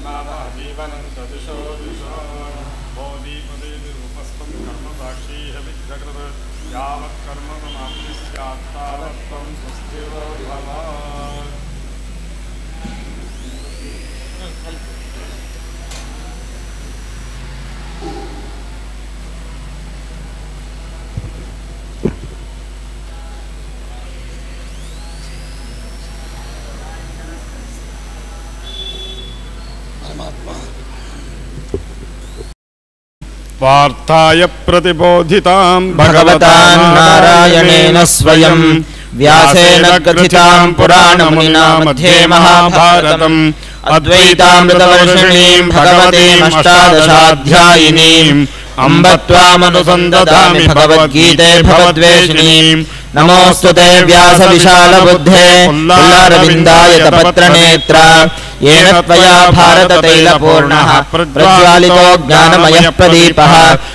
जीवनं तदिशो दिशो बोधिपदेरूपस्थं कर्मसाक्षी विघ्नकृत यावत् कर्म समाप्ति स्यात् तावत् त्वं सुस्थिरो भव। वार्ताय प्रतिबोधितां भगवता नारायणेन स्वयं व्यासेन कथितां पुराणमुनिना मध्ये महाभारतम् अद्वैतामृतवर्षिणीं भगवतीम् अष्टादशाध्यायिनीम् अम्ब त्वामनुसन्दधामि भगवद्गीते भवद्वेषिणीम्। नमोऽस्तु ते व्यासविशालबुद्धे पुल्लारविन्दायतपत्रनेत्र येन त्वया भारततैलपूर्णः प्रज्वालितो ज्ञानमयः प्रदीपः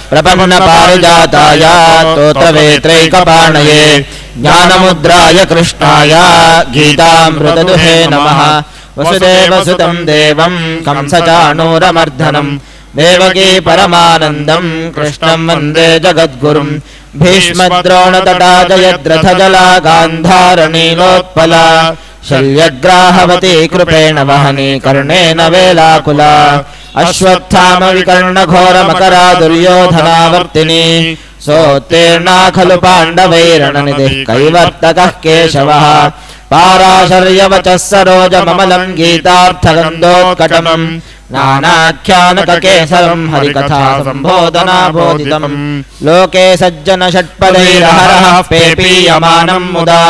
प्रपन्नपारिजाताय स्तोत्रवेत्रैकपाणये ज्ञानमुद्राय कृष्णाय गीतामृतदुहे नमः। वसुदेवसुतं देवं कंसचाणूरमर्दनं देवकी परमानन्दं कृष्णं वन्दे जगद्गुरुं। भीष्मद्रोणतटा जयद्रथजला गान्धारनीलोत्पला शल्यग्राहवती कृपेण वहनी कर्णेन वेलाकुला। अश्वत्थामविकर्णघोरमकरा दुर्योधनावर्तिनी सोत्तीर्णा खलु पाण्डवैरणनिधिः कैवर्तकः केशवः। पाराशर्यवचः सरोजममलं गीतार्थगन्धोत्कटम् नानाख्यानककेसरं हरिकथा सम्बोधनाबोधितं। लोके सज्जन षट्पदैरहरः पेपीयमानं मुदा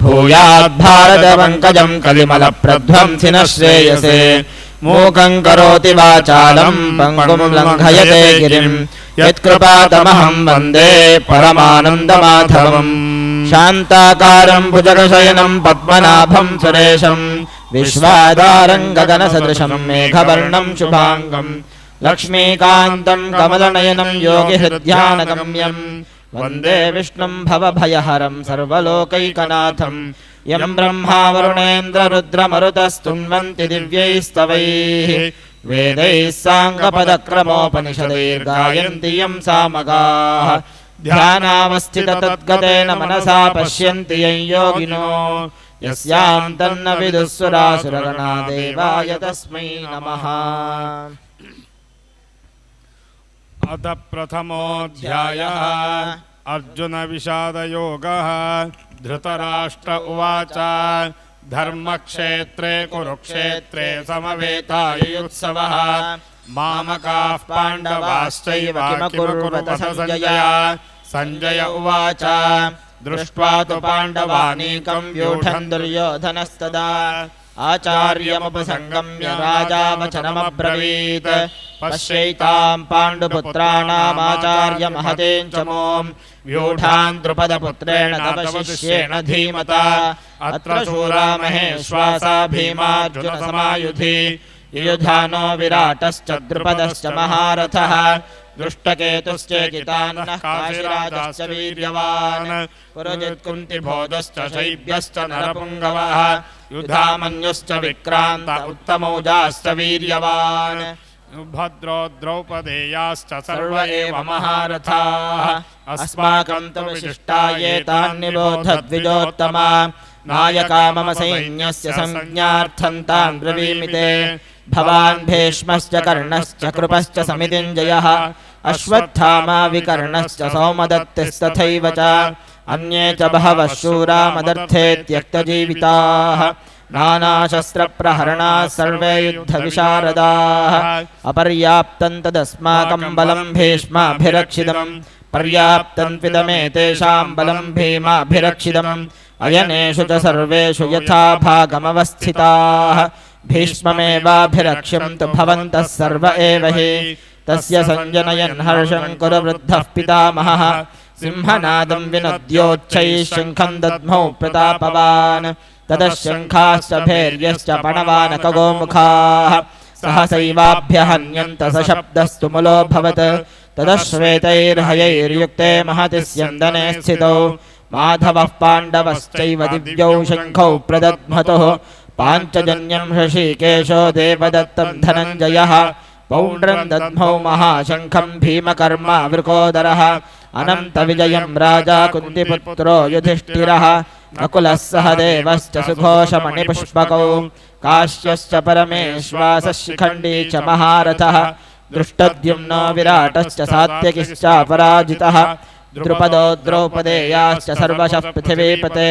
भूयाद्भारतपङ्कजं कलिमलप्रध्वंसिनः श्रेयसे। मूकं करोति वाचालं पङ्गुं लङ्घयते गिरिं यत्कृपातमहं वन्दे परमानन्दमाधवम्। शान्ताकारं भुजगशयनं पद्मनाभं सुरेशं विश्वाधारं गगनसदृशं मेघवर्णं शुभाङ्गं लक्ष्मीकान्तं कमलनयनं योगिहृद्यानगम्यं वन्दे विष्णुं भवभयहरं सर्वलोकैकनाथं। यं ब्रह्मा वरुणेन्द्ररुद्रमरुतस्तुन्वन्ति दिव्यैस्तवैः वेदैः साङ्गपदक्रमोपनिषदैर्गायन्ति यं सामगाः। ध्यानावस्थिततद्गतेन मनसा पश्यन्ति यं योगिनो यस्यां तन्न विदुःसुरासुरगणा देवाय तस्मै नमः। अथ प्रथमोऽध्यायः अर्जुन विषादयोगः। धृतराष्ट्र उवाच धर्मक्षेत्रे कुरुक्षेत्रे समवेतायुत्सवः मामकाः पाण्डवाश्चैव किमकुर्वत संजय। संजय उवाच दृष्ट्वा तु पाण्डवानीकं व्यूढं दुर्योधनस्तदा आचार्यमुपसंगम्य राजा वचनमब्रवीत्। पश्यैतां पाण्डुपुत्राणामाचार्यमहतीं च मों व्यूढान् द्रुपदपुत्रेण तव शिष्येण धीमता। अत्र शूरा महेश्वासा भीमार्जुनसमायुधि युयुधानो विराटश्च द्रुपदश्च महारथः दुष्टकेतुश्चेकितानः काशीराजश्च वीर्यवान् पुरुजित्कुन्तिभोजश्च शैब्यश्च नरपुङ्गवः युधामन्युश्च विक्रान्त उत्तमौजाश्च वीर्यवान् भद्रो द्रौपदेयाश्च सर्व एव महारथाः। अस्माकं तु विशिष्टा एतान् निबोध द्विजोत्तमा नायका मम सैन्यस्य संज्ञार्थं तान् ब्रवीमि ते। भवान् भीष्मश्च कर्णश्च कृपश्च समितिञ्जयः अश्वत्थामा विकर्णश्च सौमदत्तिस्तथैव च अन्ये च बहवः शूरा मदर्थे त्यक्तजीविताः। नानाशस्त्रप्रहरणाः सर्वे युद्धविशारदाः। अपर्याप्तं तदस्माकं बलं भीष्माभिरक्षितम् पर्याप्तं त्विदमेतेषां बलं भीमाभिरक्षितम्। अयनेषु च सर्वेषु यथा भागमवस्थिताः भीष्ममेवाभिरक्ष्यन्तु भवन्तः सर्व एव हि। तस्य संजनयन् हर्षं कुरुवृद्धः पितामहः सिंहनादं विनद्योच्चैः शङ्खं दद्मौ प्रतापवान्। ततः शङ्खाश्च भैर्यश्च पणवानकगोमुखाः सहसैवाभ्यहन्यन्त सशब्दस्तु मुलोऽभवत्। ततः श्वेतैर्हयैर्युक्ते महति स्यन्दने स्थितौ माधवः पाण्डवश्चैव दिव्यौ शङ्खौ प्रदध्मतुः। पाञ्चजन्यं ऋषिकेशो देवदत्तं धनञ्जयः पौण्ड्रं दद्मौ महाशङ्खं भीमकर्मा वृकोदरः अनन्तविजयं राजा कुन्तिपुत्रो युधिष्ठिरः नकुलः सहदेवश्च सुघोषमणिपुष्पकौ काश्यश्च परमेश्वासः शिखण्डी च महारथः दृष्टद्युम्नो विराटश्च सात्यकिश्चापराजितः द्रुपदो द्रौपदेयाश्च सर्वशः पृथिवीपते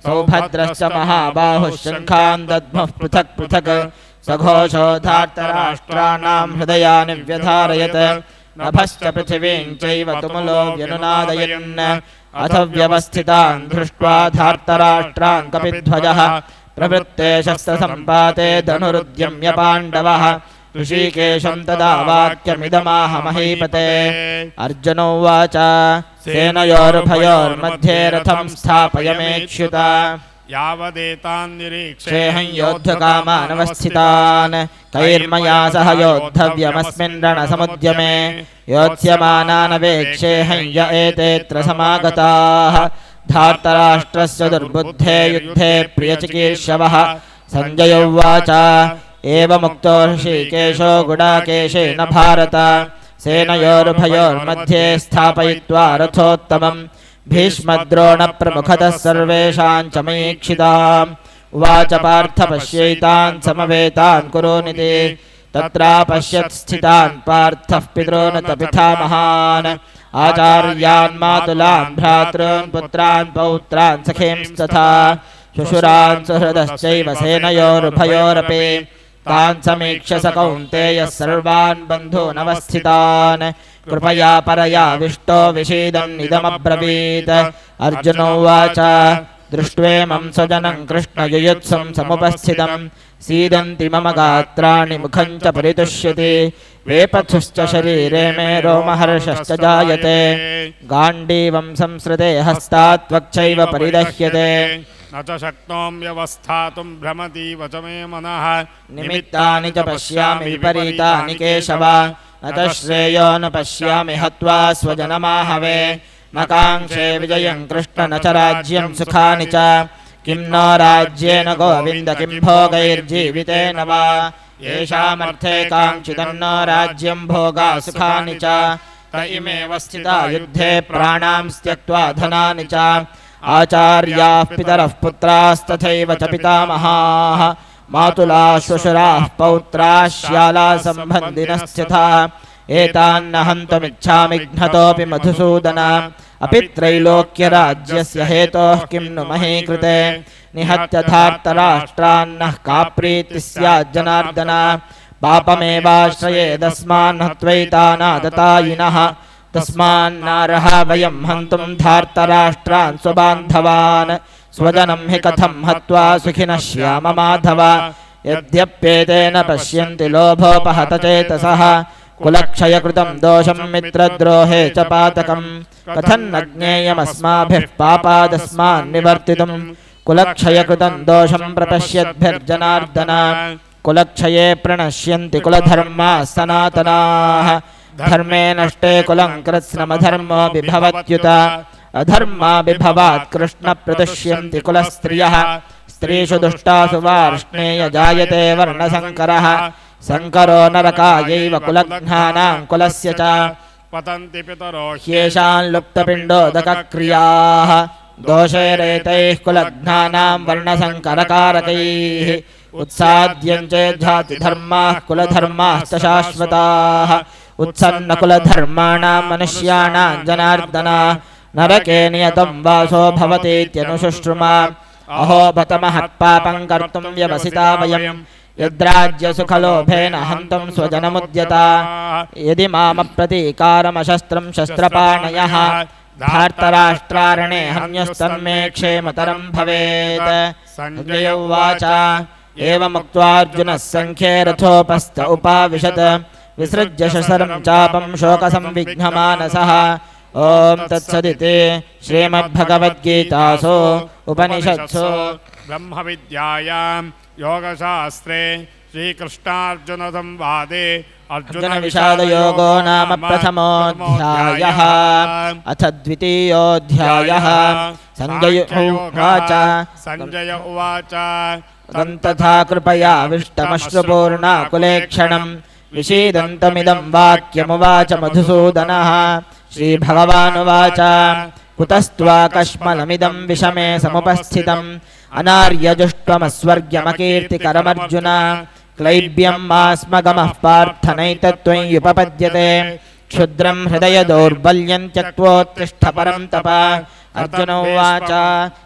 सौभद्रश्च महाबाहुः शङ्खान् दद्मः पृथक् पृथक् सघोषो धार्तराष्ट्राणां हृदयानि व्यधारयत् नभश्च पृथिवीं चैव तुमुलो व्यनुनादयन् अथ व्यवस्थितान् दृष्ट्वा धार्तराष्ट्रान् कपिध्वजः प्रवृत्ते शस्त्रसम्पाते धनुरुद्यम्य पाण्डवः ऋषिकेशं तदा वाक्यमिदमाह महीपते अर्जुन उवाच सेनयोरुभयोर्मध्ये रथं स्थापयमेच्युत यावदेतान् निरीक्षे क्षेहं योद्धकामानवस्थितान् कैर्मया सह योद्धव्यमस्मिन् रणसमुद्यमे योत्स्यमानानवेक्षेहं य एतेऽत्र समागताः धार्तराष्ट्रस्य दुर्बुद्धे युद्धे प्रियचिकीर्षवः सञ्जय उवाच एवमुक्तो ऋषिकेशो गुडाकेशेन भारत सेनयोरुभयोर्मध्ये स्थापयित्वा रथोत्तमम् भीष्मद्रोणप्रमुखतः सर्वेषां च मयीक्षिताम् उवाच पार्थ पश्यैतान् समवेतान् कुरूनिति तत्रापश्यत् स्थितान् पार्थः पितॄन् पितामहान् आचार्यान् मातुलान् भ्रातॄन् पुत्रान् पौत्रान् सखींस्तथा शुशुरान् सुहृदश्चैव सेनयोरुभयोरपि तान् समीक्ष्य स कौन्तेयः सर्वान् बन्धूनवस्थितान् कृपया परयाविष्टो विषीदन्निदमब्रवीत् अर्जुन उवाच दृष्ट्वेमं स्वजनं कृष्णयुयुत्सुं समुपस्थितं सीदन्ति मम गात्राणि मुखं च परितुष्यति वेपथुश्च शरीरे मे रोमहर्षश्च जायते गाण्डीवं संसृते हस्तात् त्वक्चैव परिदह्यते न च शक्नोम्यवस्थातुं भ्रमतीव च मे मनः निमित्तानि च पश्यामि विपरीतानि केशव न च श्रेयो न पश्यामि हत्वा स्वजनमाहवे न काङ्क्षे विजयं कृष्ण न च राज्यं सुखानि च किं नो राज्येन गोविन्द किं भोगैर्जीवितेन वा येषामर्थे काङ्क्षितन्नो राज्यं भोगा सुखानि च त इमेव स्थिता युद्धे प्राणां त्यक्त्वा धनानि च आचार्याः पितरः पुत्रास्तथैव च पितामहाः मातुलाः श्वशुराः पौत्राः श्यालाः सम्बन्धिनस्तथा एतान्न हन्तुमिच्छामि घ्नतोऽपि मधुसूदन अपि त्रैलोक्यराज्यस्य हेतोः किं नु मही कृते निहत्य धार्तराष्ट्रान्नः का प्रीतिः स्यात् जनार्दन पापमेवाश्रयेदस्मान् हत्वैतानादतायिनः तस्मान्नारः वयं हन्तुं धार्तराष्ट्रान् स्वबान्धवान् स्वजनं हि कथं हत्वा सुखिनः श्याम माधव यद्यप्येतेन पश्यन्ति लोभोपहतचेतसः कुलक्षयकृतं दोषं मित्रद्रोहे च पातकं कथं न ज्ञेयमस्माभिः पापादस्मान् निवर्तितुं कुलक्षयकृतं दोषं प्रपश्यद्भिर्जनार्दन कुलक्षये प्रणश्यन्ति कुलधर्माः सनातनाः धर्मे नष्टे कुलं कृत्स्नमधर्मो विभवत्युत अधर्मा विभवात् कृष्ण प्रदुष्यन्ति कुलस्त्रियः स्त्रीषु दुष्टासु वार्ष्णेय जायते वर्णसङ्करः संकरो नरकायैव कुलघ्नानां कुलस्य च पतन्ति पितरो ह्येषान् लुप्तपिण्डोदकक्रियाः दोषैरेतैः कुलघ्नानां वर्णसङ्करकारकैः उत्साद्यञ्चेज्झातिधर्माः कुलधर्माश्च शाश्वताः उत्सन्नकुलधर्माणां मनुष्याणां जनार्दन नरके नियतं वासो भवतीत्यनुशुश्रुमा अहो बत महत्पापं कर्तुं व्यवसिता वयं यद्राज्यसुखलोभेन हन्तुं स्वजनमुद्यता यदि मामप्रतीकारमशस्त्रं शस्त्रपाणयः धार्तराष्ट्रारणे हन्यस्तन्मे क्षेमतरं भवेत् सञ्जय उवाच एवमुक्त्वार्जुनः सङ्ख्ये रथोपस्थ उपाविशत् विसृज्य शशरं चापं शोकसंविघ्नमानसः ॐ तत्सदिति श्रीमद्भगवद्गीतासु उपनिषत्सु ब्रह्मविद्यायां योगशास्त्रे श्रीकृष्णार्जुनसंवादे अर्जुनविषादयोगो नाम प्रथमोऽध्यायः अथ द्वितीयोऽध्यायः सञ्जय उवाच तथा कृपयाविष्टमश्रुपूर्णाकुलेक्षणं विषीदन्तमिदं वाक्यमुवाच मधुसूदनः श्रीभगवानुवाच कुतस्त्वाकश्मलमिदं विषमे समुपस्थितम् अनार्यजुष्टमस्वर्ग्यमकीर्तिकरमर्जुन क्लैब्यं मास्मगमः पार्थ नैतत्त्वय्युपपद्यते क्षुद्रं हृदय दौर्बल्यं त्यक्त्वोत्तिष्ठ परं तप अर्जुन उवाच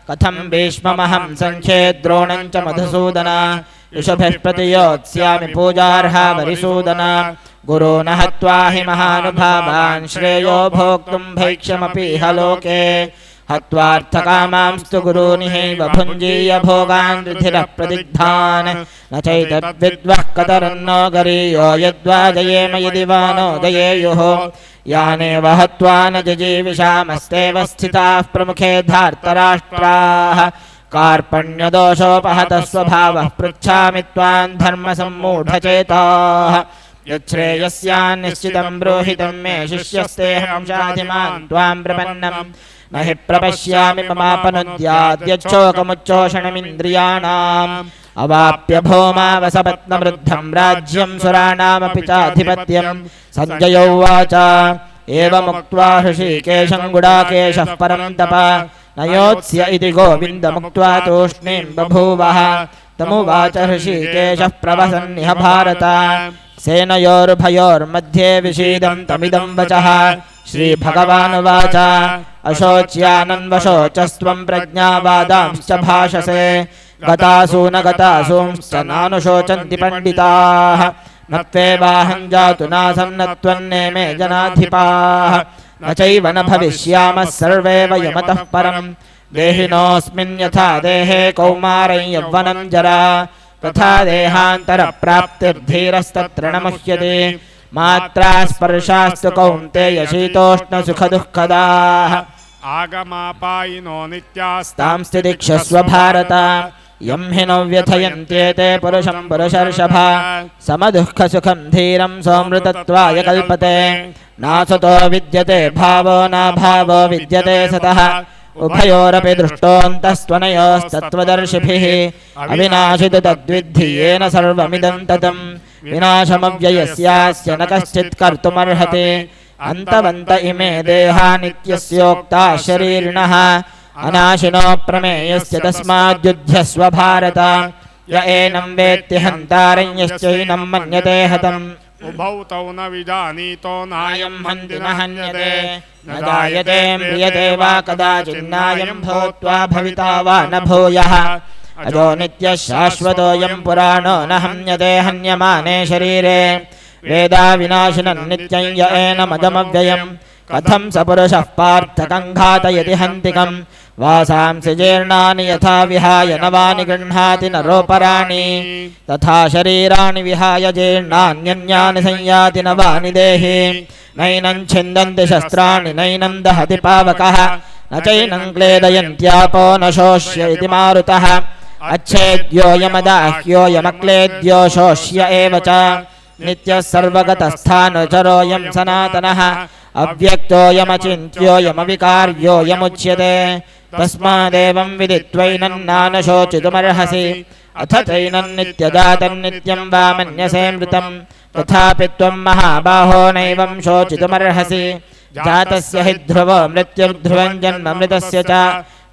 कथं भीष्ममहं सङ्ख्ये द्रोणं च मधुसूदन ऋषभिः प्रतियोत्स्यामि पूजार्हा वरिसूदन गुरून् हत्वा हि महानुभावान् श्रेयो भोक्तुं भैक्ष्यमपीह लोके हत्वार्थकामांस्तु गुरूनिहैव भुञ्जीय भोगान् रुधिरः प्रदिग्धान् न चैतद्विद्वः कतरन्नो गरीयो यद्वा जयेम यदि वा नो जयेयुः यानेव हत्वा न जजीविषामस्तेव स्थिताः प्रमुखे धार्तराष्ट्राः कार्पण्यदोषोपहतः स्वभावः पृच्छामि त्वां धर्मसम्मूढचेताः यच्छ्रेयस्यान्निश्चितं ब्रूहितं मे शिष्यस्तेऽहं शाधिमान् त्वां प्रपन्नम् न हि प्रपश्यामि ममापनुद्याद्यच्छोकमुच्चोषणमिन्द्रियाणाम् अवाप्य भौमावसपत्नवृद्धं राज्यं सुराणामपि चाधिपत्यं सञ्जय उवाच एवमुक्त्वा हृषीकेशं गुडाकेशः परं तप न योत्स्य इति गोविन्दमुक्त्वा तूष्णीं बभूवः तमुवाच हृषीकेशः प्रवसन्निह भारत सेनयोरुभयोर्मध्ये विषीदं तमिदं वचः श्रीभगवानुवाच अशोच्यानन्वशोचस्त्वं प्रज्ञावादांश्च भाषसे गतासून गतासूंश्च नानुशोचन्ति पण्डिताः न त्वेवाहं जातु नासन्नत्वन्नेमे जनाधिपाः न चैव न भविष्यामः सर्वे वयमतः परं देहिनोऽस्मिन् यथा देहे कौमारं यौवनं जरा तथा देहान्तरप्राप्तिर्धीरस्तत्र न मुह्यते मात्रा स्पर्शास्तु कौन्तेय शीतोष्णसुखदुःखदाः आगमापायिनो नित्यास्तांस्ति दिक्षस्व भारत यं हि न व्यथयन्त्येते पुरुषं पुरुषर्षभ समदुःखसुखं धीरं सोऽमृतत्वाय कल्पते नासतो विद्यते भावो नाभावो विद्यते सतः उभयोरपि दृष्टोऽन्तस्त्वनयोस्तत्त्वदर्शिभिः अविनाशितु तद्विद्धि येन सर्वमिदं ततं विनाशमव्ययस्यास्य न कश्चित् कर्तुमर्हति अन्तवन्त इमे देहा नित्यस्योक्ता शरीरिणः अनाशिनो प्रमेयस्य तस्माद्युध्यस्व भारत य एनं वेत्ति हन्तारं यश्चैनं मन्यते हतम् उभौ तौ न विजानीतो नायं हन्ति न हन्यते न जायते म्रियते वा कदाचिन्नायं भूत्वा भविता वा न भूयः अजो नित्यः शाश्वतोऽयं पुराणो न हन्यते हन्यमाने शरीरे वेदा विनाशिनं नित्यं य एनमजमव्ययम् कथं स पुरुषः पार्थ कङ्घातयति हन्तिकम् वासांसि जीर्णानि यथा विहाय नवानि गृह्णाति नरोपराणि तथा शरीराणि विहाय जीर्णान्यन्यानि संयाति नवानि देहि नैनं छिन्दन्ति शस्त्राणि नैनं दहति पावकः न चैनं क्लेदयन्त्यापो न शोष्य इति मारुतः अच्छेद्योऽयमदाह्योऽयमक्लेद्यो शोष्य एव च नित्यः सर्वगतस्थानचरोऽयं सनातनः अव्यक्तोऽयमचिन्त्योऽयमविकार्योऽयमुच्यते तस्मादेवं विदित्वैनं नानशोचितुमर्हसि अथ चैनं नित्यजातं नित्यं वा मन्यसे मृतं तथापि त्वं महाबाहो नैवं शोचितुमर्हसि जातस्य हि ध्रुवो मृत्युर्ध्रुवं जन्म मृतस्य च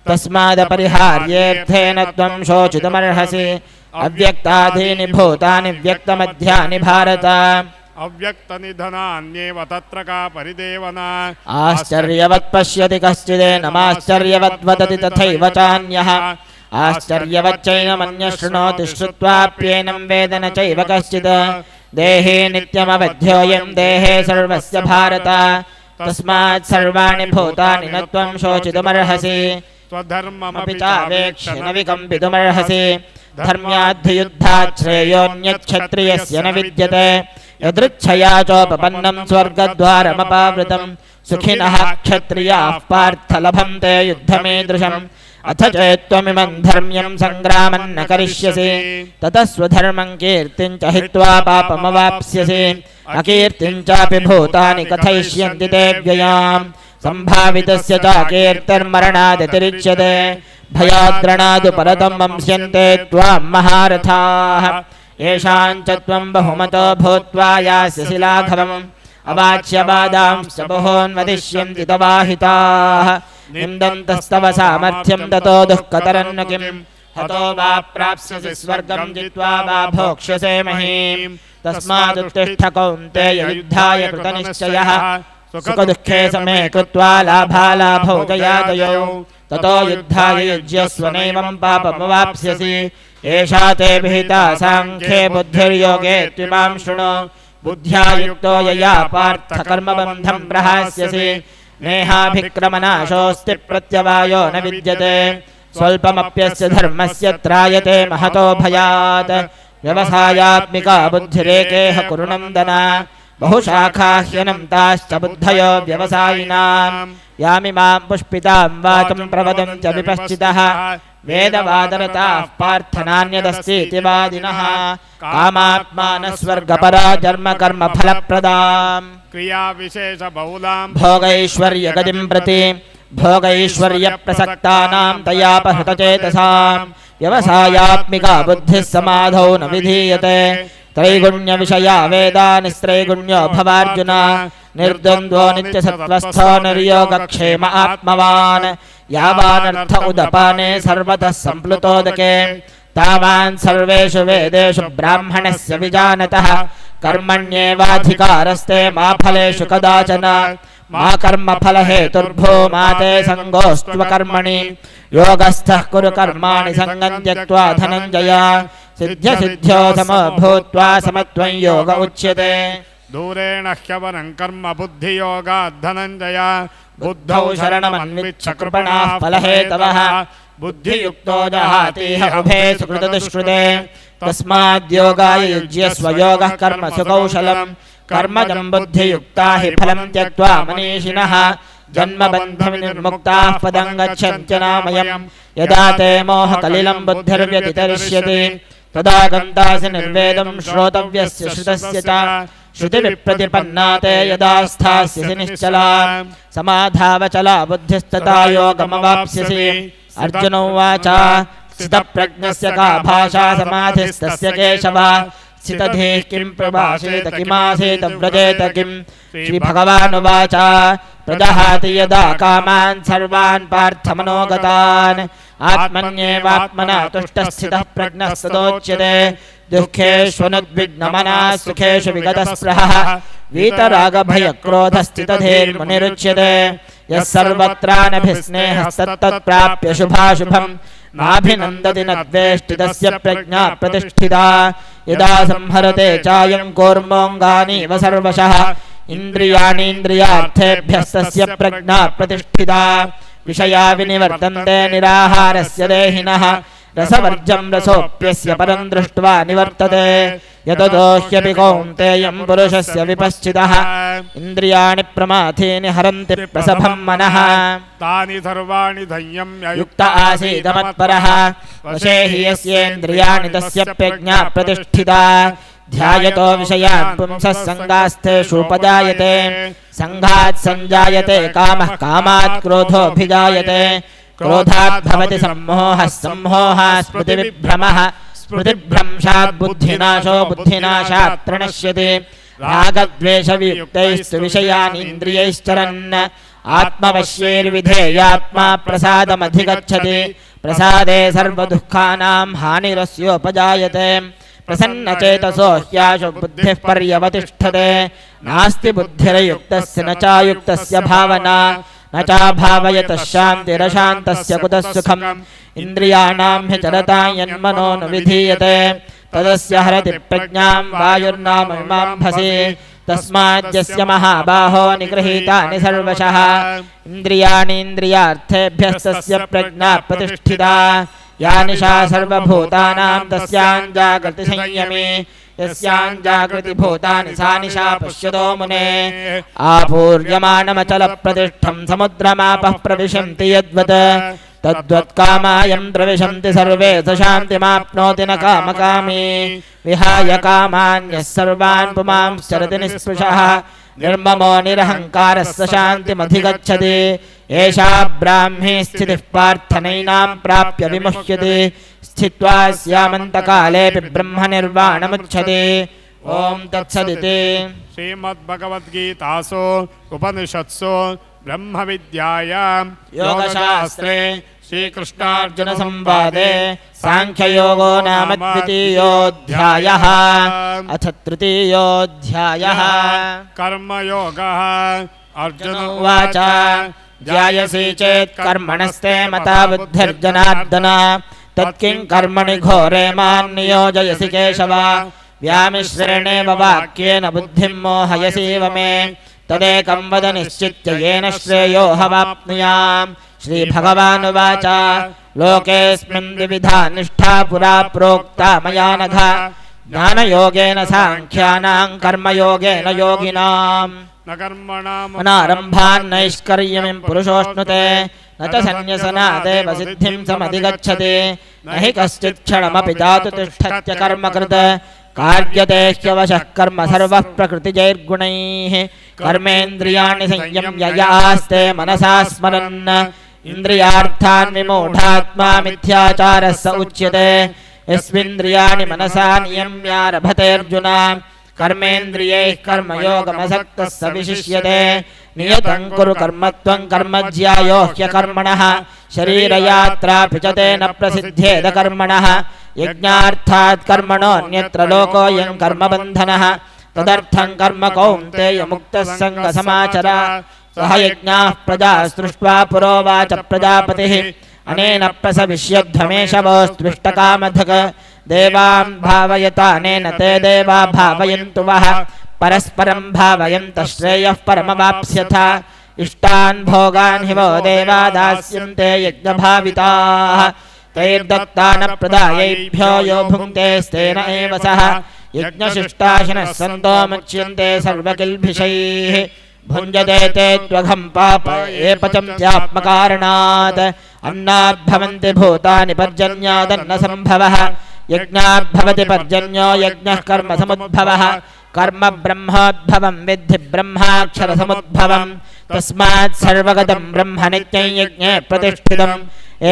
तस्मादपरिहार्येऽर्थेन त्वं शोचितुमर्हसि अव्यक्तादीनि भूतानि व्यक्तमध्यानि भारत अव्यक्तनिधनान्येव तत्र का परिदेवना आश्चर्यवत् पश्यति कश्चिदेनमाश्चर्यवत् वदति तथैव चान्यः आश्चर्यवच्चैनमन्यः शृणोति श्रुत्वाप्येनं वेद न चैव कश्चित् देहे नित्यमवध्योऽयं देहे सर्वस्य भारत तस्मात् सर्वाणि भूतानि न त्वं शोचितुमर्हसि स्वधर्ममपि चावेक्ष्य न विकम्पितुमर्हसि धर्म्याद्धियुद्धात् श्रेयोऽन्यच्छत्रियस्य न विद्यते यदृच्छया चोपपन्नं स्वर्गद्वारमपावृतं सुखिनः क्षत्रियाः पार्थ लभन्ते युद्धमीदृशम् अथ चेत्त्वमिमं धर्म्यं संग्रामं न करिष्यसि ततः स्वधर्मं कीर्तिं च हित्वा पापमवाप्स्यसि अकीर्तिं चापि भूतानि कथयिष्यन्ति ते व्ययाम् सम्भावितस्य च कीर्तिर्मरणादतिरिच्यते भयाद्रणादु परतं वंस्यन्ते त्वां महारथाः येषां च त्वं बहुमतो भूत्वा यास्य शिलाघवम् अवाच्य बादांश्च बहून् वदिष्यन्ति तवाहिताः निन्दन्तस्तव सामर्थ्यं ततो दुःखतरन्न किम् हतो वा प्राप्स्यसि स्वर्गं जित्वा वा भोक्ष्यसे महीम् तस्मादुत्तिष्ठ कौन्तेय युद्धाय कृतनिश्चयः सुखदुःखे समे कृत्वा लाभालाभौ जयादयौ ततो युद्धाय युज्यस्व नैवं पापमवाप्स्यसि एषा ते विहिता साङ्ख्ये बुद्धिर्योगे त्विमां शृणु बुद्ध्या युक्तो यया पार्थ कर्मबन्धं प्रहास्यसि नेहाभिक्रमनाशोऽस्ति प्रत्यवायो न विद्यते स्वल्पमप्यस्य धर्मस्य त्रायते महतो भयात् व्यवसायात्मिका बुद्धिरेकेह कुरु नन्दन बहुशाखाह्यनन्ताश्च बुद्धयो व्यवसायिनां यामिमां पुष्पितां वाचं प्रवदन्त्य विपश्चितः वेदवादरताः पार्थनान्यदस्तीति वादिनः कामात्मानः स्वर्गपरा जन्मकर्मफलप्रदाम् क्रियाविशेषबहुलां भोगैश्वर्यगतिं प्रति भोगैश्वर्यप्रसक्तानां तयापहृतचेतसां व्यवसायात्मिका बुद्धिः समाधौ न विधीयते त्रैगुण्यविषया वेदा निस्त्रैगुण्यो भवार्जुन निर्द्वन्द्वो नित्यसत्त्वस्थो निर्योगक्षेम आत्मवान् यावानर्थ उदपाने सर्वतः सम्प्लुतोदके तावान् सर्वेषु वेदेषु ब्राह्मणस्य विजानतः कर्मण्येवाधिकारस्ते मा फलेषु कदाचन मा कर्मफलहेतुर्भो मा ते सङ्गोऽस्त्वकर्मणि योगस्थः कुरु कर्माणि सङ्गं त्यक्त्वा धनञ्जय सिद्ध्यसिद्ध्यो समभूत्वा समत्वं योग उच्यते दूरेण ह्यवरं कर्म बुद्धियोगात् धनञ्जय बुद्धौ शरणमन्विच्छ कृपणाः फलहेतवः बुद्धियुक्तो जहातीह उभे सुकृतदुष्कृते तस्माद्योगाय युज्यस्व योगः कर्मसु कौशलं कर्मजं बुद्धियुक्ता हि फलं त्यक्त्वा मनीषिणः जन्मबन्धविनिर्मुक्ताः पदं गच्छन्त्यनामयम् यदा ते मोहकलिलं बुद्धिर्व्यतितरिष्यति तदा गन्तासि निर्वेदं श्रोतव्यस्य श्रुतस्य च श्रुतिविप्रतिपन्ना ते यदा स्थास्यसि निश्चला समाधावचला बुद्धिस्तथा योगमवाप्स्यसि अर्जुन उवाच स्थितप्रज्ञस्य का भाषा समाधिस्तस्य केशव स्थितधीः किं प्रभाषेत किमासीत व्रजेत किम् श्रीभगवानुवाच प्रजहाति यदा कामान् सर्वान् पार्थमनोगतान् आत्मन्येवात्मना तुष्टस्थितः प्रज्ञः सदोच्यते दुःखेष्वनुद्विग्नमनः सुखेषु विगतस्पृहः वीतरागभयक्रोधस्थितधीर्मुनिरुच्यते यः सर्वत्रानभिस्नेहस्तत्तत्प्राप्य शुभाशुभम् नाभिनन्दति न द्वेष्टि तस्य प्रज्ञा प्रतिष्ठिता यदा संहरते चायं कूर्मोऽङ्गानीव सर्वशः इन्द्रियाणीन्द्रियार्थेभ्यस्तस्य प्रज्ञा प्रतिष्ठिता विषया विनिवर्तन्ते निराहारस्य देहिनः रसवर्जं रसोऽप्यस्य परं दृष्ट्वा निवर्तते यततो ह्यपि कौन्तेयं पुरुषस्य विपश्चितः इन्द्रियाणि प्रमाथीनि हरन्ति प्रसभं मनः तानि सर्वाणि संयम्य युक्त आसीत् मत्परः वशे हि यस्येन्द्रियाणि तस्य प्रज्ञा प्रतिष्ठिता ध्यायतो विषयान् पुंसः सङ्गास्थेषुपजायते सङ्घात् सञ्जायते कामः कामात् क्रोधोऽभिजायते क्रोधात् भवति सम्मोहः सम्मोहात् स्मृतिविभ्रमः स्मृतिभ्रंशात् बुद्धिनाशो बुद्धिनाशात् प्रणश्यति रागद्वेषवियुक्तैस्तु विषयान् इन्द्रियैश्चरन् आत्मवश्यैर्विधेयात्मा प्रसादमधिगच्छति प्रसादे सर्वदुःखानां हानिरस्योपजायते प्रसन्नचेतसो ह्याशु बुद्धिः पर्यवतिष्ठते नास्ति बुद्धिरयुक्तस्य न चायुक्तस्य भावना न चाभावयतः शान्तिरशान्तस्य कुतः सुखम् इन्द्रियाणां हि चरतां यन्मनो न विधीयते तदस्य हरति प्रज्ञां वायुर्नाममिमाम्भसि तस्माद्यस्य महाबाहो निगृहीतानि सर्वशः इन्द्रियाणीन्द्रियार्थेभ्यस्तस्य प्रज्ञा प्रतिष्ठिता या निशा सर्वभूतानां तस्यां जागृति संयमी यस्यां जागृति भूतानि सा निशा पश्यतो मुने आपूर्यमाणमचलप्रतिष्ठं समुद्रमापः प्रविशन्ति यद्वत् तद्वत्कामायं प्रविशन्ति सर्वे स शान्तिमाप्नोति न कामकामी विहाय कामान्यः सर्वान् पुमांश्चरति निःस्पृशः निर्ममो निरहङ्कारः स शान्तिमधिगच्छति एषा ब्राह्मी स्थितिः पार्थनैनां प्राप्य विमुह्यते स्थित्वा स्यामन्तकालेऽपि ब्रह्मनिर्वाणमुच्यते ॐ तत्सदिति श्रीमद्भगवद्गीतासु उपनिषत्सु ब्रह्मविद्यायां योगशास्त्रे श्रीकृष्णार्जुनसंवादे सांख्ययोगो नाम द्वितीयोऽध्यायः अथ तृतीयोऽध्यायः कर्मयोगः अर्जुन उवाच ध्यायसि चेत् कर्मणस्ते मता बुद्धिर्जनार्दन तत्किं कर्मणि घोरे मां नियोजयसि केशव व्यामिश्रेणेव वाक्येन बुद्धिं मोहयसीव मे तदेकं वद निश्चित्य येन श्रेयोऽहवाप्नुयाम् श्रीभगवानुवाच लोकेऽस्मिन् द्विविधा निष्ठा पुरा प्रोक्ता मया नघ ज्ञानयोगेन साङ्ख्यानां कर्मयोगेन योगिनाम् न कर्मणाम् अनारम्भान्नैष्कर्यमिं पुरुषोऽश्नुते न च सन्न्यसनादेव सिद्धिं समधिगच्छति न हि कश्चित् क्षणमपि जातु तिष्ठत्य कर्मकृत् कार्यते ह्यवशः कर्म सर्वः प्रकृतिजैर्गुणैः कर्मेन्द्रियाणि संयम्य यास्ते मनसा स्मरन् इन्द्रियार्थान् विमूढात्मा मिथ्याचारः स उच्यते यस्मिन्द्रियाणि मनसा नियम्यारभतेऽर्जुन कर्मेन्द्रियैः कर्मयोगमसक्तः स विशिष्यते नियतं कुरु कर्म त्वं कर्म ज्यायो ह्यकर्मणः शरीरयात्रापि च तेन प्रसिद्ध्येद कर्मणः यज्ञार्थात् कर्मणोऽन्यत्र लोकोऽयं कर्मबन्धनः तदर्थं कर्म कौन्तेय मुक्तः सङ्गसमाचर सह यज्ञाः प्रजा सृष्ट्वा पुरोवाच प्रजापतिः अनेन प्रसविष्यध्वमेशवोऽस्त्विष्टकामधक् देवान् भावयतानेन ते देवा भावयन्तु वः परस्परं भावयन्तः श्रेयः परमवाप्स्यथ इष्टान् भोगान् हि वो देवा दास्यन्ते यज्ञभाविताः तैर्दत्तानप्रदायैभ्यो यो भुङ्क्तेस्तेन एव सः यज्ञशिष्टाशिनः सन्तो मुच्यन्ते सर्वकिल्भिषैः भुञ्जते ते त्वघं पाप ये पचन्त्यात्मकारणात् अन्नाद्भवन्ति भूतानि पर्जन्यादन्नसम्भवः यज्ञाद्भवति पर्जन्यो यज्ञः कर्मसमुद्भवः कर्म ब्रह्मोद्भवं विद्धि ब्रह्माक्षरसमुद्भवं तस्मात् सर्वगतं ब्रह्म नित्यं यज्ञे प्रतिष्ठितम्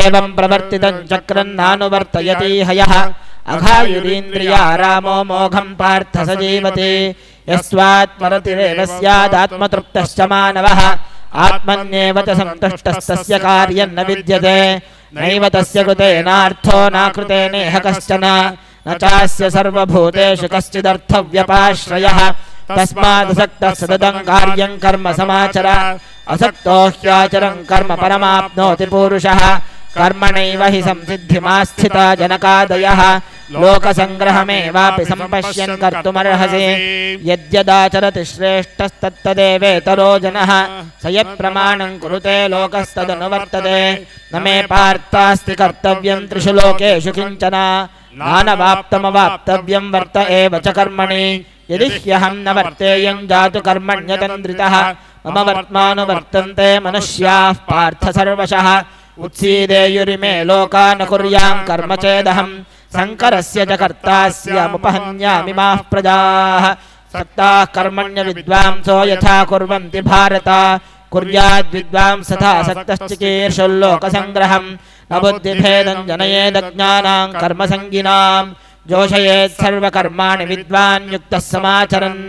एवं प्रवर्तितं चक्रन्नानुवर्तयति हयः अघायुरीन्द्रिया रामो मोघं पार्थ स जीवति यस्वात्मरतिरेव स्यादात्मतृप्तश्च मानवः आत्मन्येव च सन्तुष्टस्तस्य कार्यं न विद्यते नैव तस्य कृतेनार्थो नाकृतेनेह कश्चन न चास्य सर्वभूतेषु कश्चिदर्थव्यपाश्रयः तस्मादसक्तः सततं कार्यं कर्म समाचर असक्तो ह्याचरं कर्म परमाप्नोति पूरुषः कर्मणैव हि संसिद्धिमास्थिता जनकादयः लोकसङ्ग्रहमेवापि सम्पश्यन् कर्तुमर्हसि यद्यदाचरति श्रेष्ठस्तत्तदेवेतरो जनः स यत्प्रमाणं कुरुते लोकस्तदनुवर्तते न मे पार्थास्ति कर्तव्यं त्रिषु लोकेषु किञ्चन नानवाप्तमवाप्तव्यं वर्त एव च कर्मणि यदि ह्यहं न वर्तेयं जातु कर्मण्यतन्द्रितः मम वर्त्मानुवर्तन्ते मनुष्याः पार्थ सर्वशः उत्सीदेयुरिमे लोका न कुर्यां कर्म चेदहं शङ्करस्य च कर्ता स्यामुपहन्यामि माः प्रजाः सक्ताः कर्मण्य विद्वांसो यथा कुर्वन्ति भारत कुर्याद्विद्वांसथा सक्तश्चिकीर्षुल्लोकसङ्ग्रहं न बुद्धिभेदं जनयेदज्ञानां कर्मसङ्गिनां जोषयेत् सर्वकर्माणि विद्वान् युक्तः समाचरन्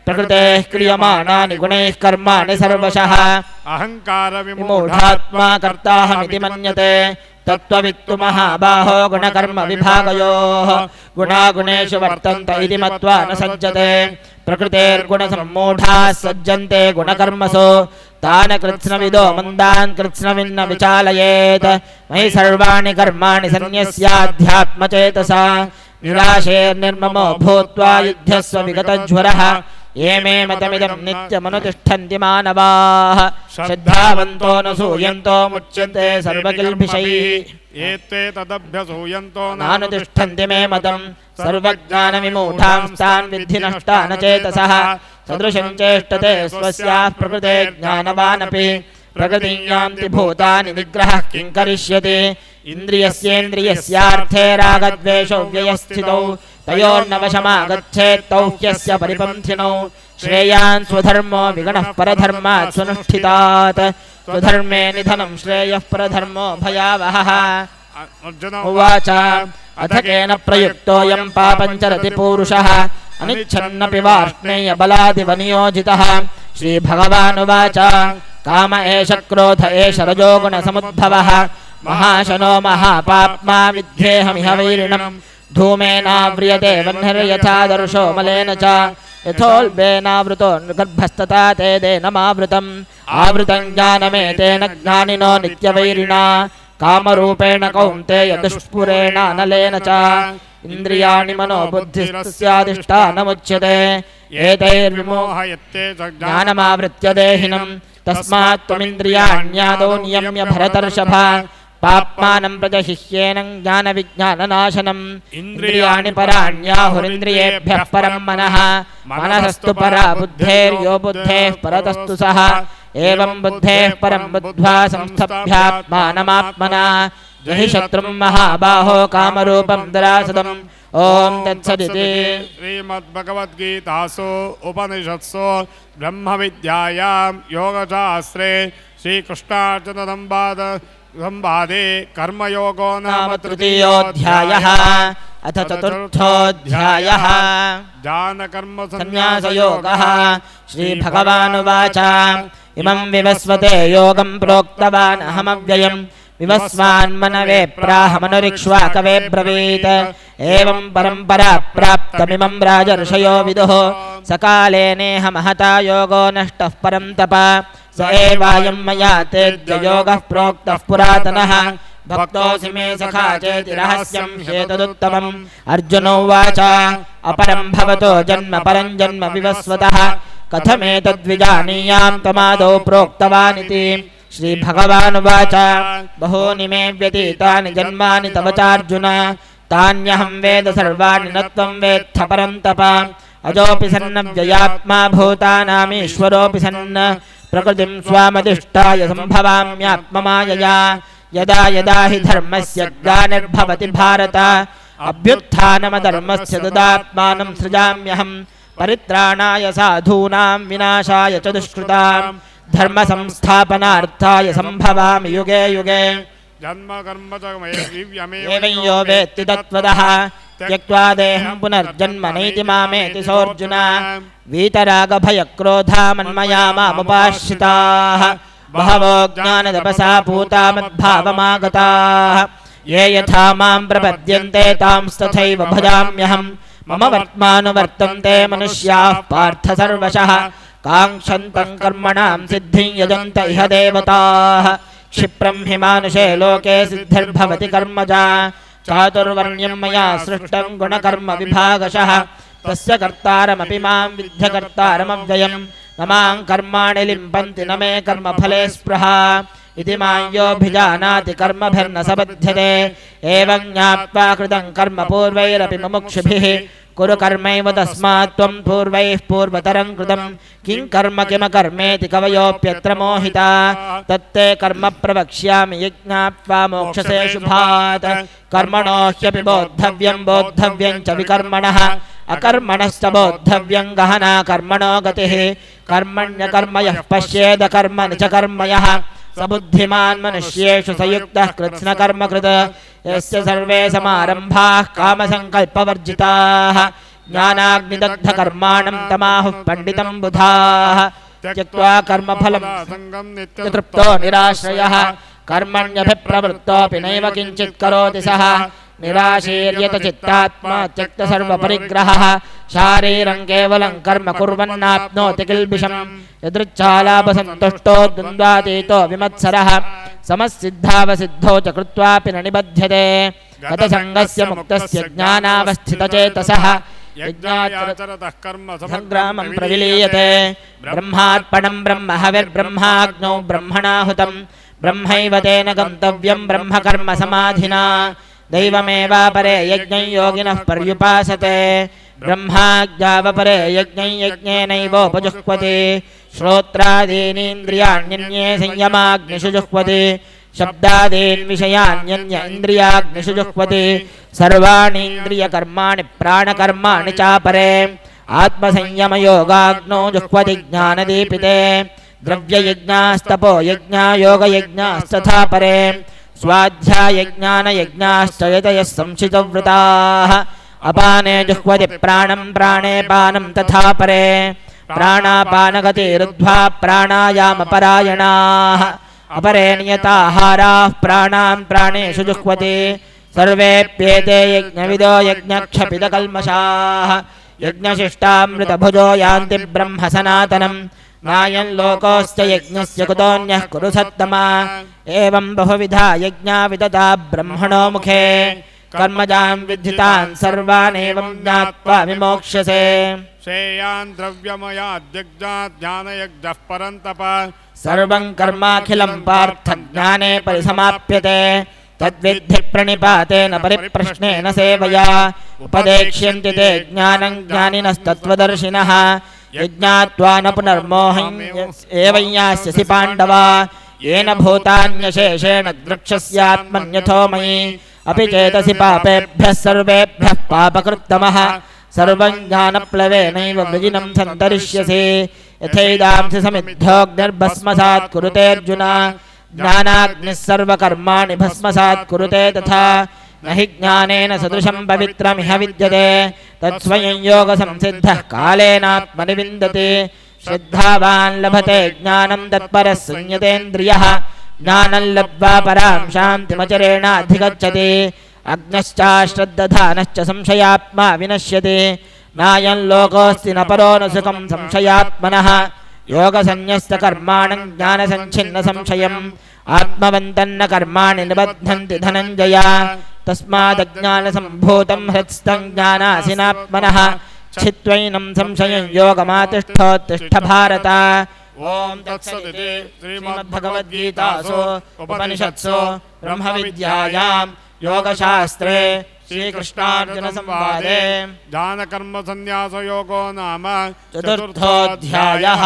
प्रकृतेः क्रियमाणानि गुणैः कर्माणि सर्वशः अहंकार विमूढात्मा कर्ताहमिति मन्यते तत्त्ववित्तु महाबाहो गुणकर्म विभागयोः गुणागुणेषु वर्तन्त इति मत्वा न सज्जते प्रकृतेर्गुणसम्मूढाः सज्जन्ते गुणकर्मसु तान् कृत्स्नविदो मन्दान् कृत्स्नविन्न विचालयेत् मयि सर्वाणि कर्माणि सन्न्यस्याध्यात्मचेतसा निराशेर्निर्ममो भूत्वा युध्यस्व विगतज्वरः ये मे मतमिदं नित्यमनुतिष्ठन्ति मानवाः श्रद्धावन्तो न सूयन्तो मुच्यन्ते सर्वकिल्बिषैः एते तदभ्यसूयन्तो नानुतिष्ठन्ति मे मतं सर्वज्ञानविमूढां तान् विद्धि नष्टान् चेतसः सदृशं चेष्टते स्वस्याः प्रकृते ज्ञानवानपि प्रकृतिं यान्ति भूतानि निग्रहः किं करिष्यति इन्द्रियस्येन्द्रियस्यार्थे रागद्वेषौ व्ययस्थितौ तयोर्नवशमागच्छेत् तौ ह्यस्य परिपन्थिनौ श्रेयान् स्वधर्मो विगणः परधर्मात् स्वनुष्ठितात् स्वधर्मे निधनं श्रेयः परधर्मो भयावहः उवाच अथ केन प्रयुक्तोऽयं पापञ्चरति पूरुषः अनिच्छन्नपि वार्ष्णेय बलादिवनियोजितः श्रीभगवानुवाच काम एष क्रोध एष रजोगुणसमुद्भवः महाशनो महापाप्मा विद्धेऽहमिह वैरिणं धूमेनाव्रियते वह्निर्यथादर्शो मलेन च यथोल्बेनावृतो गर्भस्तथा तेदेनमावृतम् आवृतं ज्ञानमेतेन ज्ञानिनो नित्यवैरिणा कामरूपेण कौन्तेय दुष्पुरेणानलेन च इन्द्रियाणि मनो बुद्धिस्याधिष्ठानमुच्यते एतैर्विमोहयत्ते ज्ञानमावृत्य देहिनं तस्मात् त्वमिन्द्रियाण्यादौ नियम्य भरतर्षभ पाप्मानं प्रजहिह्येनं ज्ञानविज्ञाननाशनम् इन्द्रियाणि पराण्याहुरिन्द्रियेभ्यः परं मनः मनसस्तु परा बुद्धेर्यो बुद्धेः परतस्तु सः एवं बुद्धेः परं बुद्ध्वा संस्थभ्यात्मानमात्मना जहि शत्रुं महाबाहो कामरूपं दुरासदम् ओम तत्सदिति श्रीमद्भगवद्गीतासु उपनिषत्सु ब्रह्मविद्यायां योगशास्त्रे श्रीकृष्णार्जुनसंवादे कर्मयोगो नाम तृतीयोऽध्यायः अथ चतुर्थोऽध्यायः ज्ञानकर्मसन्न्यासयोगः श्रीभगवानुवाच इमं विवस्वते योगं प्रोक्तवान् अहमव्ययम् विवस्वान्मनवे प्राहमनुरिक्ष्वाकवे ब्रवीत् एवं परम्परा प्राप्तमिमं राजर्षयो विदुः सकाले नेह महता योगो नष्टः परं तप स एवायं मया तेऽद्य योगः प्रोक्तः पुरातनः भक्तोऽसि मे सखा चेति रहस्यं ह्येतदुत्तमम् अर्जुनोवाच अपरं भवतो जन्म परं जन्म विवस्वतः कथमेतद्विजानीयां त्वमादौ प्रोक्तवानिति श्रीभगवानुवाच बहूनि मे व्यतीतानि जन्मानि तव चार्जुन तान्यहं वेद सर्वाणि न त्वं वेत्थ परं तप अजोऽपि सन्नव्ययात्मा भूतानामीश्वरोऽपि सन् प्रकृतिं स्वामधिष्ठाय सम्भवाम्यात्ममायया यदा यदा हि धर्मस्य ग्लानिर्भवति भारत अभ्युत्थानमधर्मस्य तदात्मानं सृजाम्यहं परित्राणाय साधूनां विनाशाय च दुष्कृताम् धर्म संस्थापनार्थाय संभवामि युगे युगे जन्म कर्म एवं यो वेत्ति तत्त्वतः त्यक्त्वा देहं पुनर्जन्म नैति मामेति सोऽर्जुन वीतरागभयक्रोधा मन्मया मामुपाश्रिताः बहवो ज्ञानतपसा पूता मद्भावमागताः ये यथा मां प्रपद्यन्ते तांस्तथैव भजाम्यहं मम वर्त्मानुवर्तन्ते मनुष्याः पार्थ सर्वशः काङ्क्षन्तं कर्मणां सिद्धिं यजन्त इह देवताः क्षिप्रं हि मानुषे लोके सिद्धिर्भवति कर्मजा चातुर्वर्ण्यं मया सृष्टं गुणकर्म विभागशः तस्य कर्तारमपि मां विद्यकर्तारमव्ययं न मां कर्माणि लिम्पन्ति न मे कर्मफले स्पृहा इति मां योऽभिजानाति कर्मभिर्न स बध्यते एवं ज्ञात्वा कृतं कर्म पूर्वैरपि मुमुक्षुभिः कुरु कर्मैव तस्मात् त्वं पूर्वैः पूर्वतरं कृतं किं कर्म किमकर्मेति कवयोऽप्यत्र मोहिता तत्ते कर्म प्रवक्ष्यामि यज्ञात्वा मोक्षसे शुभात् कर्मणो ह्यपि बोद्धव्यं बोद्धव्यं च विकर्मणः अकर्मणश्च बोद्धव्यं गहना कर्मणो गतिः कर्मण्यकर्म यः पश्येद कर्मणि च कर्म यः स बुद्धिमान् मनुष्येषु सयुक्तः कृत्स्नकर्मकृत् यस्य सर्वे समारम्भाः कामसङ्कल्पवर्जिताः ज्ञानाग्निदग्धकर्माणं तमाहुः पण्डितं बुधाः त्यक्त्वा कर्मफलं तृप्तो निराश्रयः कर्मण्यभिप्रवृत्तोऽपि नैव किञ्चित् करोति सः निराशीर्यत चित्तात्मा त्यक्तसर्वपरिग्रहः शारीरं केवलं कर्म कुर्वन्नाप्नोति किल्बिषम् यदृच्छालाभसन्तुष्टो द्वन्द्वातीतो विमत्सरः समसिद्धावसिद्धौ च कृत्वापि न निबध्यते गतसङ्गस्य मुक्तस्य ज्ञानावस्थितचेतसः यज्ञाचरतः कर्म संग्रामं प्रविलीयते ब्रह्मार्पणं ब्रह्म हविर्ब्रह्माग्नौ ब्रह्मणाहुतं ब्रह्मैव तेन गन्तव्यं ब्रह्मकर्म समाधिना दैवमेवापरे यज्ञं योगिनः पर्युपासते ब्रह्माज्ञावपरे यज्ञं यज्ञेनैवोपजुह्वति श्रोत्रादीनीन्द्रियाण्यन्ये संयमाग्निषु जुह्वति शब्दादीन् विषयान्यन्य इन्द्रियाग्निषु जुह्वति सर्वाणीन्द्रियकर्माणि प्राणकर्माणि चापरे आत्मसंयमयोगाग्नौ जुह्वति ज्ञानदीपिते द्रव्ययज्ञास्तपो यज्ञा योगयज्ञास्तथा परे स्वाध्यायज्ञानयज्ञाश्च यतयः संशितव्रताः अपाने जुह्वति प्राणं प्राणे पानं तथा परे प्राणापानगतिरुद्ध्वा प्राणायामपरायणाः अपरे नियताहाराः प्राणान् प्राणेषु जुह्वति सर्वेऽप्येते यज्ञविदो यज्ञक्षपितकल्मषाः यज्ञशिष्टामृतभुजो यान्ति ब्रह्म सनातनम् नायं लोकोऽस्य यज्ञस्य कुतोऽन्यः कुरु सत्तमा एवं बहुविधा यज्ञा विदता ब्रह्मणो मुखे कर्मजान् विद्धितान् सर्वान् एवं ज्ञात्वा विमोक्ष्यसे श्रेयान् द्रव्यमयाद्यज्ञात् ज्ञानयज्ञः परन्तप सर्वं कर्माखिलं पार्थ ज्ञाने परिसमाप्यते तद्विद्धि प्रणिपातेन परिप्रश्नेन सेवया उपदेक्ष्यन्ति ते ज्ञानं ज्ञानिनस्तत्त्वदर्शिनः यज्ञात्वा न पुनर्मोहं एवं यास्यसि पाण्डव येन भूतान्यशेषेण द्रक्ष्यस्यात्मन्यथो मयि अपि चेतसि पापेभ्यः सर्वेभ्यः पापकृत्तमः सर्वं ज्ञानप्लवेनैव वृजिनं सन्तरिष्यसि यथैदांसि समिद्धोऽग्निर्भस्मसात् कुरुते अर्जुन ज्ञानाग्निः सर्वकर्माणि भस्मसात् कुरुते तथा न हि ज्ञानेन सदृशं पवित्रमिह विद्यते तत्स्वयं योगसंसिद्धः कालेनात्मनि विन्दति श्रद्धावान् लभते ज्ञानं तत्परः संयतेन्द्रियः ज्ञानं लब्ध्वा परां शान्तिमचरेणाधिगच्छति अग्नश्चाश्रद्दधानश्च संशयात्मा विनश्यति नायं लोकोऽस्ति न परो न सुखं संशयात्मनः योगसंन्यस्तकर्माणं ज्ञानसञ्छिन्नसंशयम् आत्मवन्तन्न कर्माणि निबध्नन्ति धनञ्जय तस्मादज्ञानसम्भूतं हृत्स्थं ज्ञानासिनात्मनः छित्त्वैनं संशयं योगमातिष्ठोत्तिष्ठ भारत ॐ तत्सदिति श्रीमद्भगवद्गीतासु उपनिषत्सु ब्रह्मविद्यायां योगशास्त्रे श्रीकृष्णार्जुनसंवादे ज्ञानकर्मसन्न्यासयोगो नाम चतुर्थोऽध्यायः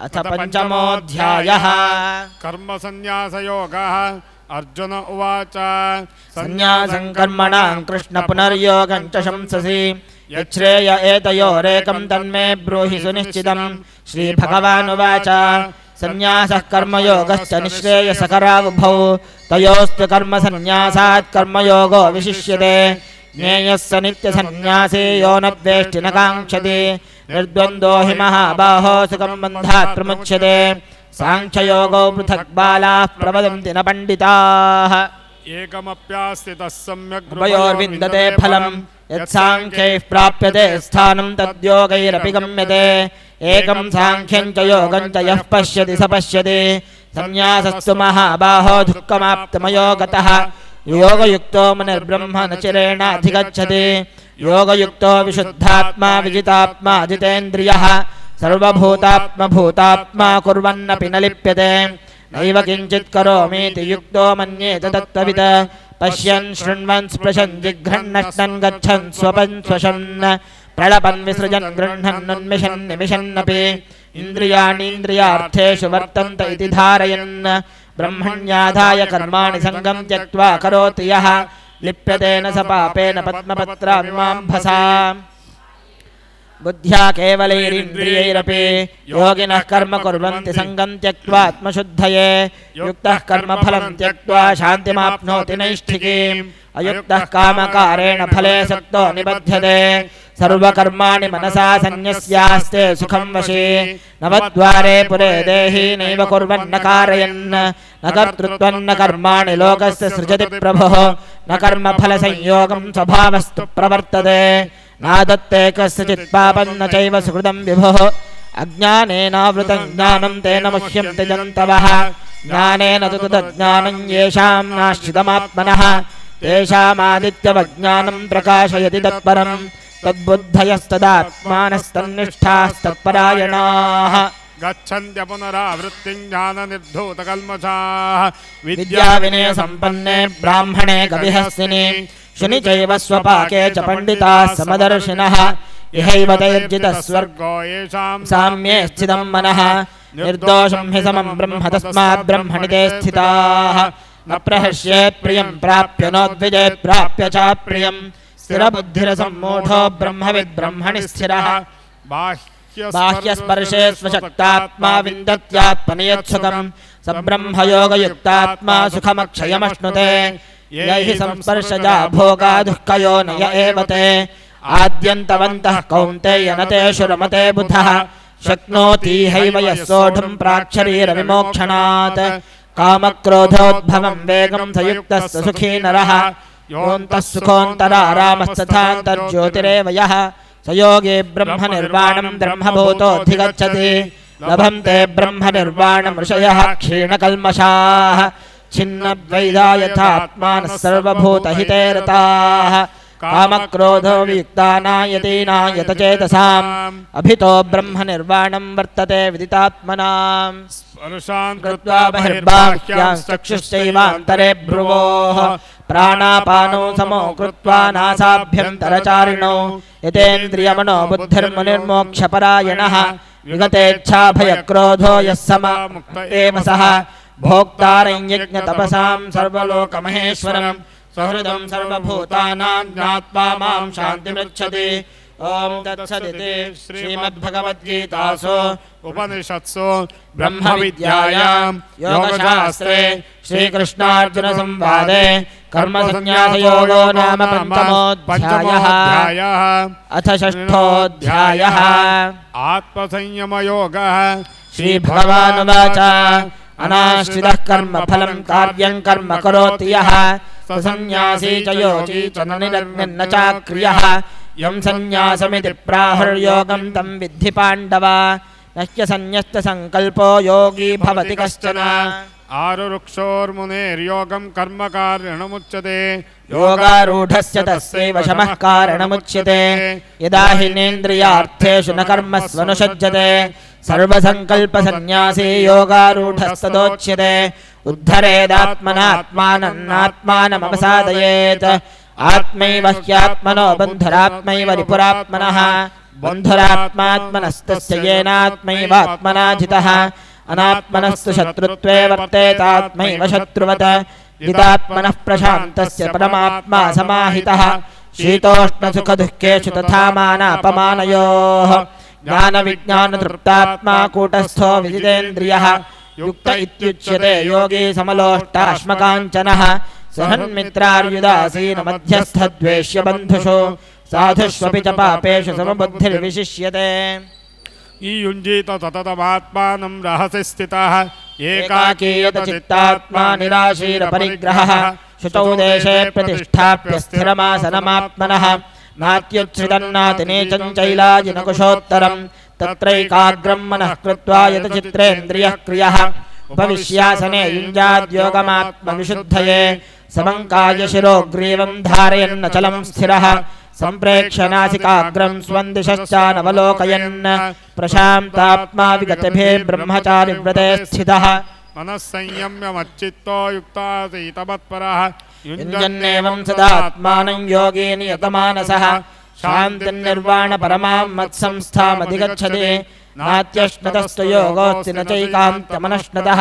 अथ पञ्चमोऽध्यायः कर्मसन्न्यासयोगः अर्जुन उवाच सन्न्यासं कर्मणां कृष्ण पुनर्योगं च शंससि यच्छ्रेय एतयोरेकं तन्मे ब्रूहि सुनिश्चितं श्रीभगवानुवाच सन्न्यासः कर्मयोगश्च निःश्रेयसकरावुभौ तयोस्तु कर्मसन्न्यासात् कर्मयोगो विशिष्यते ज्ञेयः स नित्यसन्न्यासी यो न द्वेष्टि न काङ्क्षति निर्द्वन्द्वो हि महाबाहो सुखं बन्धात् प्रमुच्यते साङ्ख्ययोगो पृथक् बालाः प्रवदन्ति न पण्डिताः एकमप्यास्थितः सम्यक् उभयोर्विन्दते फलं यत्साङ्ख्यैः प्राप्यते स्थानं तद्योगैरपि गम्यते एकं साङ्ख्यं च योगं च यः पश्यति स पश्यति सन्न्यासस्तु महाबाहो दुःखमाप्तमयो गतः योगयुक्तो मुनिर्ब्रह्म न चिरेणाधिगच्छति योगयुक्तो विशुद्धात्मा विजितात्मा जितेन्द्रियः सर्वभूतात्मभूतात्मा कुर्वन्नपि न लिप्यते नैव किञ्चित् करोमीति युक्तो मन्येत तत्त्ववित् पश्यन् शृण्वन् स्पृशन् जिघ्रन्नश्नन् गच्छन् स्वपन् स्वशन् प्रलपन् विसृजन् गृह्णन्नुन्मिषन् निमिषन्नपि इन्द्रियाणीन्द्रियार्थेषु वर्तन्त इति धारयन् ब्रह्मण्याधाय कर्माणि सङ्गं त्यक्त्वा करोति यः लिप्यते न स पापेन पद्मपत्राभिमाम्भसा बुद्ध्या केवलैरिन्द्रियैरपि योगिनः कर्म कुर्वन्ति सङ्गं त्यक्त्वा आत्मशुद्धये युक्तः कर्मफलं त्यक्त्वा शान्तिमाप्नोति नैष्ठिकीम् अयुक्तः कामकारेण फले सक्तो निबध्यते सर्वकर्माणि मनसा सन्न्यस्यास्ते सुखं वशे नवद्वारे पुरे देहि नैव कुर्वन्न कारयन् न कर्तृत्वं न कर्माणि लोकस्य सृजति प्रभुः न कर्मफलसंयोगं स्वभावस्तु प्रवर्तते नादत्ते कस्यचित् पापं न चैव सुकृतं विभुः अज्ञानेनावृतं ज्ञानं तेन मुह्यन्ति जन्तवः ज्ञानेन तु तज्ज्ञानं येषां नाश्रितमात्मनः तेषामादित्यवज्ञानं प्रकाशयति तत्परं तद्बुद्धयस्तदात्मानस्तन्निष्ठास्तत्परायणाः गच्छन्त्य पुनरावृत्तिं ज्ञाननिर्धूतकल्मषाः विद्याविनयसम्पन्ने ब्राह्मणे कविहस्तिनि शुनि चैव स्वपाके च पंडिताः समदर्शिनः इहैव तैर्जितः स्वर्गो येषां साम्ये स्थितं मनः निर्दोषं हि समं ब्रह्म तस्मात् ब्रह्मणि ते स्थिताः न प्रहस्येत् प्रियं प्राप्य नोद्विजेत् प्राप्य च प्रियं स्थिरबुद्धिरसम्मूढो ब्रह्मविद् ब्रह्मणि स्थिरः बाह्यस्पर्शे स्वशक्तात्मा विन्दत्यात्मनियत्सुखम् सब्रह्मयोगयुक्तात्मा सुखमक्षयमश्नुते य हि संस्पर्शजा भोगा दुःखयो न य एव ते आद्यन्तवन्तः कौन्तेय न तेषु रमते बुधः शक्नोति हैव यः सोढुम् प्राक्शरीरविमोक्षणात् कामक्रोधोद्भवं वेगं सयुक्तः स सुखी नरः योऽन्तः सुखोऽन्तरारामस्तथान्तर्ज्योतिरेव यः स योगी ब्रह्मनिर्वाणं ब्रह्मभूतोऽधिगच्छति लभन्ते ब्रह्मनिर्वाणमृषयः क्षीणकल्मषाः छिन्नद्वैधा यथात्मानः सर्वभूतहिते रताः कामक्रोधो वियुक्तानायतीनायत चेतसाम् अभितो ब्रह्मनिर्वाणं वर्तते विदितात्मनाम् स्पर्शान् कृत्वा बहिर्बाह्यांश्चक्षुश्चैवान्तरे भ्रुवोः प्राणापानौ समो कृत्वा नासाभ्यन्तरचारिणौ यतेन्द्रियमनो बुद्धिर्मुनिर्मोक्षपरायणः विगतेच्छाभयक्रोधो यः सममुक्त एव सः भोक्तारं यज्ञतपसां सर्वलोकमहेश्वरं सहृदं सर्वभूतानां ज्ञात्वा मां शान्तिमृच्छति ओम तत्सदिति श्रीमद्भगवद्गीतासु उपनिषत्सु ब्रह्मविद्यायां योगशास्त्रे श्रीकृष्णार्जुनसंवादे कर्मसन्न्यासयोगो नाम पंचमोऽध्यायः अथ षष्ठोऽध्यायः आत्मसंयमयोगः। श्रीभगवानुवाच अनाश्रितः कर्मफलं कार्यं कर्म करोति यः स सन्न्यासी च योगी च न निरग्निर्न चाक्रियः यं सन्न्यासमिति प्राहुर्योगं तं विद्धि पाण्डव न ह्यसन्न्यस्तसङ्कल्पो योगी भवति कश्चन आरुरुक्षोर्मुनेर्योगं कर्मकारिणमुच्यते योगारूढस्य तस्यैव शमः कारणमुच्यते यदा हि नेन्द्रियार्थेषु न कर्मस्वनुषज्यते सर्वसङ्कल्पसन्न्यासी योगारूढस्तदोच्यते उद्धरेदात्मनात्मानमात्मानमवसादयेत् आत्मैव ह्यात्मनो बन्धुरात्मैव रिपुरात्मनः बन्धुरात्मात्मनस्तस्य येनात्मैवात्मना जितः अनात्मनस्तु शत्रुत्वे वर्तेतात्मैव शत्रुवत् जितात्मनः प्रशान्तस्य परमात्मा समाहितः शीतोष्णसुखदुःखेषु तथा मानापमानयोः ज्ञानविज्ञानतृप्तात्मा कूटस्थो विजितेन्द्रियः युक्त इत्युच्यते योगी समलोष्टाश्मकाञ्चनः सहन्मित्रार्युदासीनमध्यस्थद्वेष्य बन्धुषु साधुष्वपि च पापेषु समबुद्धिर्विशिष्यते युञ्जीत सततमात्मानं रहसि स्थितः एकाकीयतचित्तात्मा निराशीरपरिग्रहः शुचौ देशे प्रतिष्ठाप्य स्थिरमासनमात्मनः नात्युच्छ्रितन्नातिनीचं चैलाजिनकुशोत्तरं तत्रैकाग्रं मनः कृत्वा यतचित्रेन्द्रियः क्रियः उपविश्यासने युञ्जाद्योगमात्मविशुद्धये समङ्काय शिरोग्रीवं धारयन्नचलं स्थिरः सम्प्रेक्ष्य नासिकाग्रं स्वं दिशश्चानवलोकयन् प्रशान्तात्मा विगतभिः ब्रह्मचारिव्रते स्थितः मनः संयम्य मच्चित्तो युक्तासीतमत्परः युञ्जन्नेवं सदात्मानं योगी नियतमानसः शान्तिर्निर्वाणपरमां मत्संस्थामधिगच्छति नात्यश्नतस्तु योगोऽस्ति न चैकान्तमनश्नतः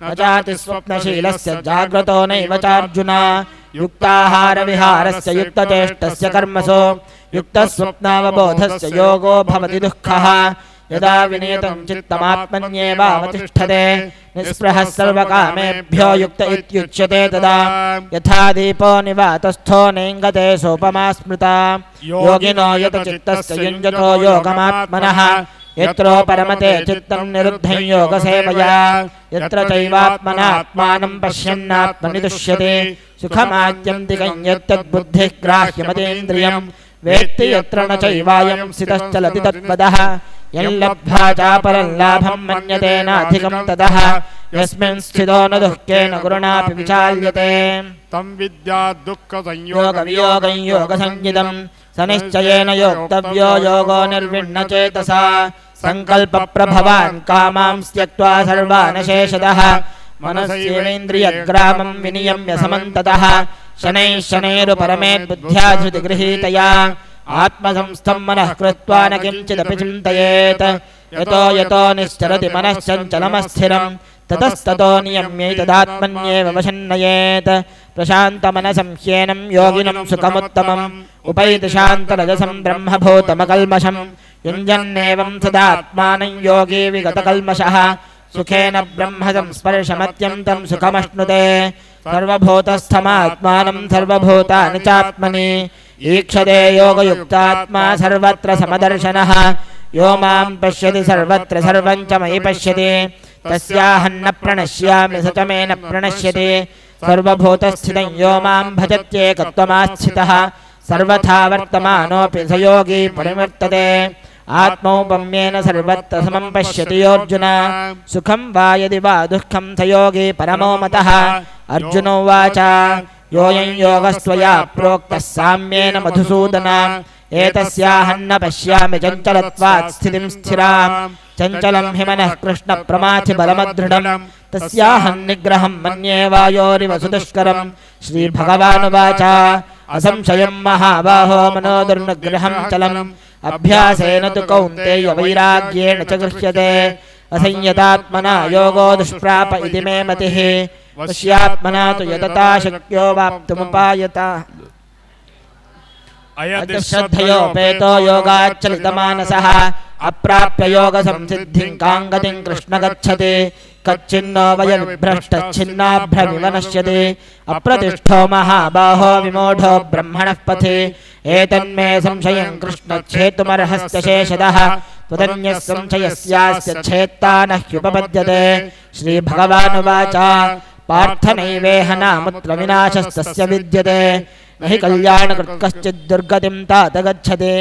न चातिस्वप्नशीलस्य जाग्रतो नैव चार्जुन युक्ताहारविहारस्य युक्तचेष्टस्य कर्मसु युक्तस्वप्नावबोधस्य योगो भवति दुःखः यदा विनीतं चित्तमात्मन्येवावतिष्ठते निःस्पृहः सर्वकामेभ्यो युक्त इत्युच्यते तदा यथा दीपो निवातस्थो नेङ्गते सोपमा स्मृता योगिनो यतचित्तस्य युञ्जतो योगमात्मनः यत्रो परमते चित्तं निरुद्धं योगसेवया यत्र चैवात्मनात्मानं पश्यन्नात्मनि तुष्यते सुखमात्यन्तिकं यत्तद्बुद्धिः ग्राह्यमतीन्द्रियं वेत्ति यत्र न चैवायं स्थितश्चलति तत्पदः यल्लब्ध्वा चापरं लाभं मन्यते नाधिकं ततः यस्मिन् स्थितो न दुःखेन गुरुणापि विचाल्यते तं विद्यात् दुःखसंयोगवियोगं योगसंज्ञितं स निश्चयेन योक्तव्यो योगो निर्विण्णचेतसा सङ्कल्पप्रभवान् कामांस् त्यक्त्वा सर्वान् शेषतः मनस्येन्द्रियग्रामं विनियम्य समन्ततः शनैः शनैरुपरमेत् बुद्ध्या धृतिगृहीतया आत्मसंस्थं मनः कृत्वा न किञ्चिदपि चिन्तयेत् यतो यतो निश्चरति मनश्चञ्चलमस्थिरं ततस्ततो नियम्यैतदात्मन्येव वशन्नयेत् प्रशान्तमनसं ह्येनं योगिनं सुखमुत्तमम् उपैति शान्तरजसं ब्रह्मभूतमकल्मषं युञ्जन्नेवं सदात्मानं योगी विगतकल्मषः सुखेन ब्रह्मसंस्पर्शमत्यन्तं सुखमश्नुते सर्वभूतस्थमात्मानं सर्वभूतानि चात्मनि ईक्षते योगयुक्तात्मा सर्वत्र समदर्शनः यो मां पश्यति सर्वत्र सर्वं च मयि पश्यति तस्याहं न प्रणश्यामि स च मे न प्रणश्यति सर्वभूतस्थितं यो मां भजत्येकत्वमास्थितः सर्वथा वर्तमानोऽपि स योगी परिवर्तते आत्मौपम्येन सर्वत्र समं पश्यति योऽर्जुन सुखं वा यदि वा दुःखं स योगी परमो मतः अर्जुन उवाच योऽयं योगस्त्वया प्रोक्तः साम्येन मधुसूदन एतस्याहं न पश्यामि चञ्चलत्वात् स्थितिं स्थिरां चञ्चलं हि मनः कृष्णप्रमाथि बलमदृढं तस्याहं निग्रहं मन्ये वायोरिव सुदुष्करं श्रीभगवानुवाच असंशयं महाबाहो मनोदुर्निग्रहं चलम् अभ्यासेन तु कौन्तेय वैराग्येण च गृह्यते असंयतात्मना योगो दुष्प्राप इति मे मतिः वश्यात्मना तु यतता शक्यो वाप्तुमुपायता अयतिश्रद्धयोपेतो योगाच्चलितमानसः अप्राप्य योगसंसिद्धिं काङ्गतिं कृष्ण गच्छति कच्चिन्नो वयविभ्रष्टच्छिन्नाभ्रमिव नश्यति अप्रतिष्ठो महाबाहो विमूढो ब्रह्मणः पथि एतन्मे संशयं कृष्ण छेतुमर्हस्य शेषतः त्वदन्यः संशयस्यास्य छेत्ता न ह्युपपद्यते श्रीभगवानुवाच पार्थ नैवेह नामुत्र विनाशस्तस्य विद्यते न हि कल्याणकृत् कश्चित् दुर्गतिं तात गच्छति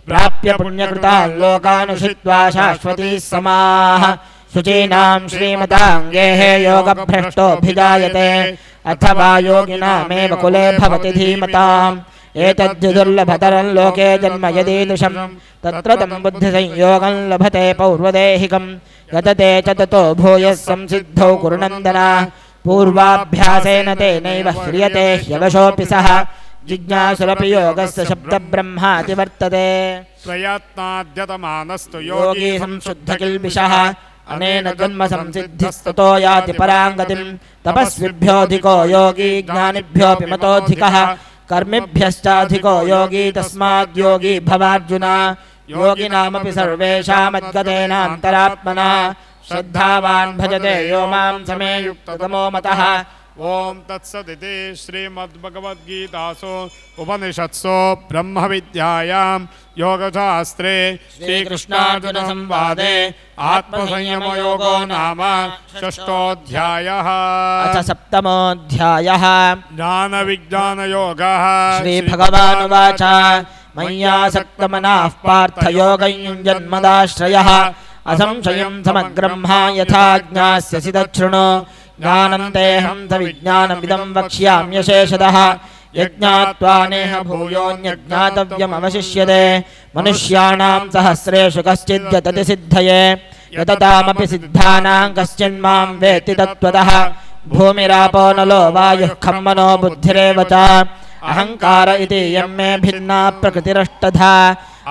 प्राप्य पुण्यकृतान् लोकानुषित्वा शाश्वतीः समाः शुचीनां श्रीमताङ्गेः योगभ्रष्टोऽभिजायते अथवा योगिनामेव कुले भवति धीमताम् एतद्विदुर्लभतरं लोके जन्म यदीदृशं तत्र तं बुद्धिसंयोगं लभते पौर्वदेहिकं यतते च ततो भूयः संसिद्धौ कुरुनन्दन पूर्वाभ्यासेन तेनैव ह्रियते ह्यवशोऽपि सः जिज्ञासुरपि योगस्य शब्दब्रह्माति वर्तते प्रयत्नाद्यतमानस्तु योगी संशुद्धकिल्बिषः अनेन जन्म संसिद्धिस्ततो याति पराङ्गतिं तपस्विभ्योऽधिको योगी ज्ञानिभ्योऽपि मतोऽधिकः कर्मिभ्यश्चाधिको योगी तस्माद् योगी भवार्जुन योगिनामपि सर्वेषामद्गतेनान्तरात्मना श्रद्धावान् भजते यो मां समे युक्ततमो मतः ओम तत्सदिति श्रीमद्भगवद्गीतासु उपनिषत्सु ब्रह्मविद्यायां योगशास्त्रे श्रीकृष्णार्जुनसंवादे आत्मसंयमयोगो नाम षष्ठोऽध्यायः अथ सप्तमोऽध्यायः ज्ञानविज्ञानयोगः श्रीभगवानुवाच मय्यासक्तमनाः पार्थ योगं युञ्जन्मदाश्रयः असंशयं समग्रह्मा यथा ज्ञास्यसि तच्छृणु ज्ञानं तेऽहं सविज्ञानमिदं वक्ष्याम्यशेषतः यज्ञात्वा नेह भूयोऽन्यज्ञातव्यमवशिष्यते मनुष्याणां सहस्रेषु कश्चिद्यतति सिद्धये यततामपि सिद्धानां कश्चिन्मां वेत्ति तत्त्वतः भूमिरापो नलो वायुः खं मनो बुद्धिरेव च अहङ्कार इति यं मे भिन्ना प्रकृतिरष्टधा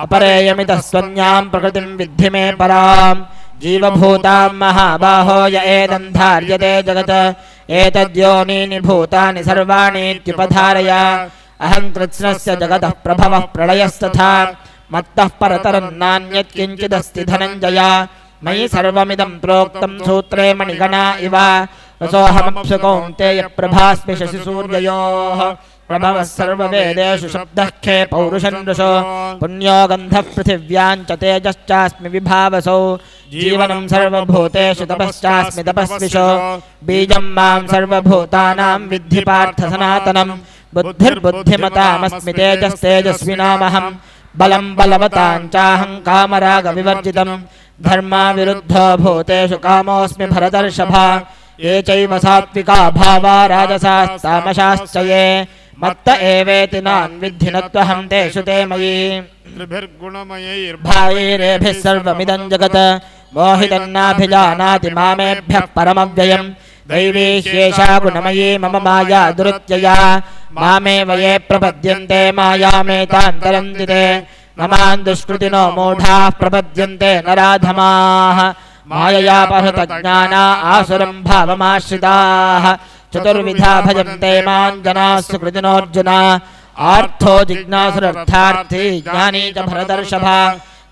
अपरेयमितः स्वन्यां प्रकृतिं विद्धि मे पराम् जीवभूतां महाबाहो य एदन्धार्यते जगत् एतद्योनीनि भूतानि सर्वाणीत्युपधारय अहं कृत्स्नस्य जगतः प्रभवः प्रलयस्तथा मत्तः परतरं नान्यत् किञ्चिदस्ति धनञ्जय मयि सर्वमिदं प्रोक्तं सूत्रे मणिगणा इव रसोऽहमप्सु कौन्तेय प्रभास्मि शशिसूर्ययोः प्रभवः सर्ववेदेषु शब्दः खे पौरुषन्दृशो पुण्यो गन्धः पृथिव्यां च तेजश्चास्मि विभावसौ जीवनं सर्वभूतेषु तपश्चास्मि तपस्विषो बीजं मां सर्वभूतानां विद्धि पार्थ सनातनं बुद्धिर्बुद्धिमतामस्मि तेजस्तेजस्विनामहं बलं बलवतां चाहं कामरागविवर्जितं धर्माविरुद्धो भूतेषु कामोऽस्मि भरतर्षभा ये चैव सात्विका भावा राजसास्तामशाश्च ये मत्त एवेति नान्विद्धि न त्वहं तेषु ते मयि भावैरेभिः सर्वमिदं जगत् मोहितन्नाभिजानाति मामेभ्यः परमव्ययम् दैवी ह्येषा गुणमयी मम माया दुरुत्यया मामेव ये प्रपद्यन्ते मायामेतान्तरन्ति ते ममान् दुष्कृतिनो मूढाः प्रपद्यन्ते नराधमाः माययापहृतज्ञाना आसुरं भावमाश्रिताः चतुर्विधा भजन्ते मां जनाः सुकृतिनोऽर्जुन आर्थो जिज्ञासुरर्थार्थी ज्ञानी च भरतर्षभ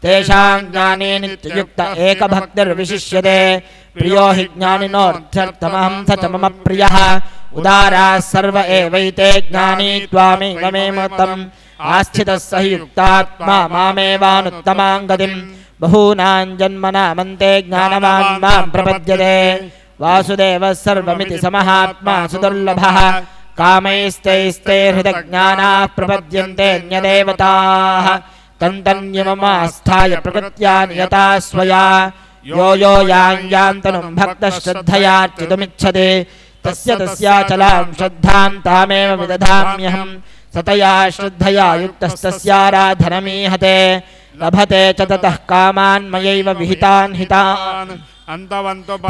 तेषां ज्ञाने नित्ययुक्त एकभक्तिर्विशिष्यते प्रियो हि ज्ञानिनोऽर्थर्थमहं स च मम प्रियः उदाराः सर्व एवैते ज्ञानी त्वामेव मे मतम् आस्थितः स हि युक्तात्मा मामेवानुत्तमां गतिम् बहूनां जन्मनामन्ते ज्ञानवान् मां प्रपद्यते वासुदेवः सर्वमिति समहात्मा सुदुर्लभः कामैस्तैस्ते हृतज्ञानाः प्रपद्यन्ते न्यदेवताः तन्तन्यममास्थाय प्रकृत्या नियता स्वया यो यो यान्तनुं भक्तः श्रद्धयार्चितुमिच्छति तस्य तस्याचलां श्रद्धां तामेव विदधाम्यहं सतया श्रद्धया युक्तस्तस्याराधनमीहते लभते च ततः कामान् मयैव विहितान् हितान्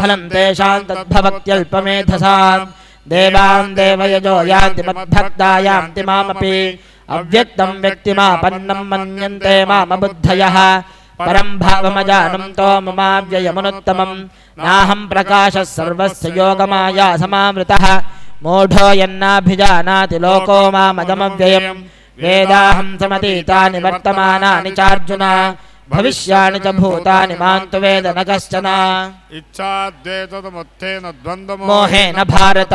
फलं तेषां तद्भवत्यल्पमेधसाम् देवान् देवयजो यान्ति मद्भक्ता यान्ति मामपि अव्यक्तं व्यक्तिमापन्नं मन्यन्ते मामबुद्धयः परं भावमजानन्तो ममाव्ययमनुत्तमं नाहं प्रकाशः सर्वस्य योगमाया समावृतः मूढो यन्नाभिजानाति लोको मामजमव्ययं वेदाहं समतीतानि वर्तमानानि चार्जुन भविष्याणि च भूतानि मां तु वेद न कश्चन मोहेन भारत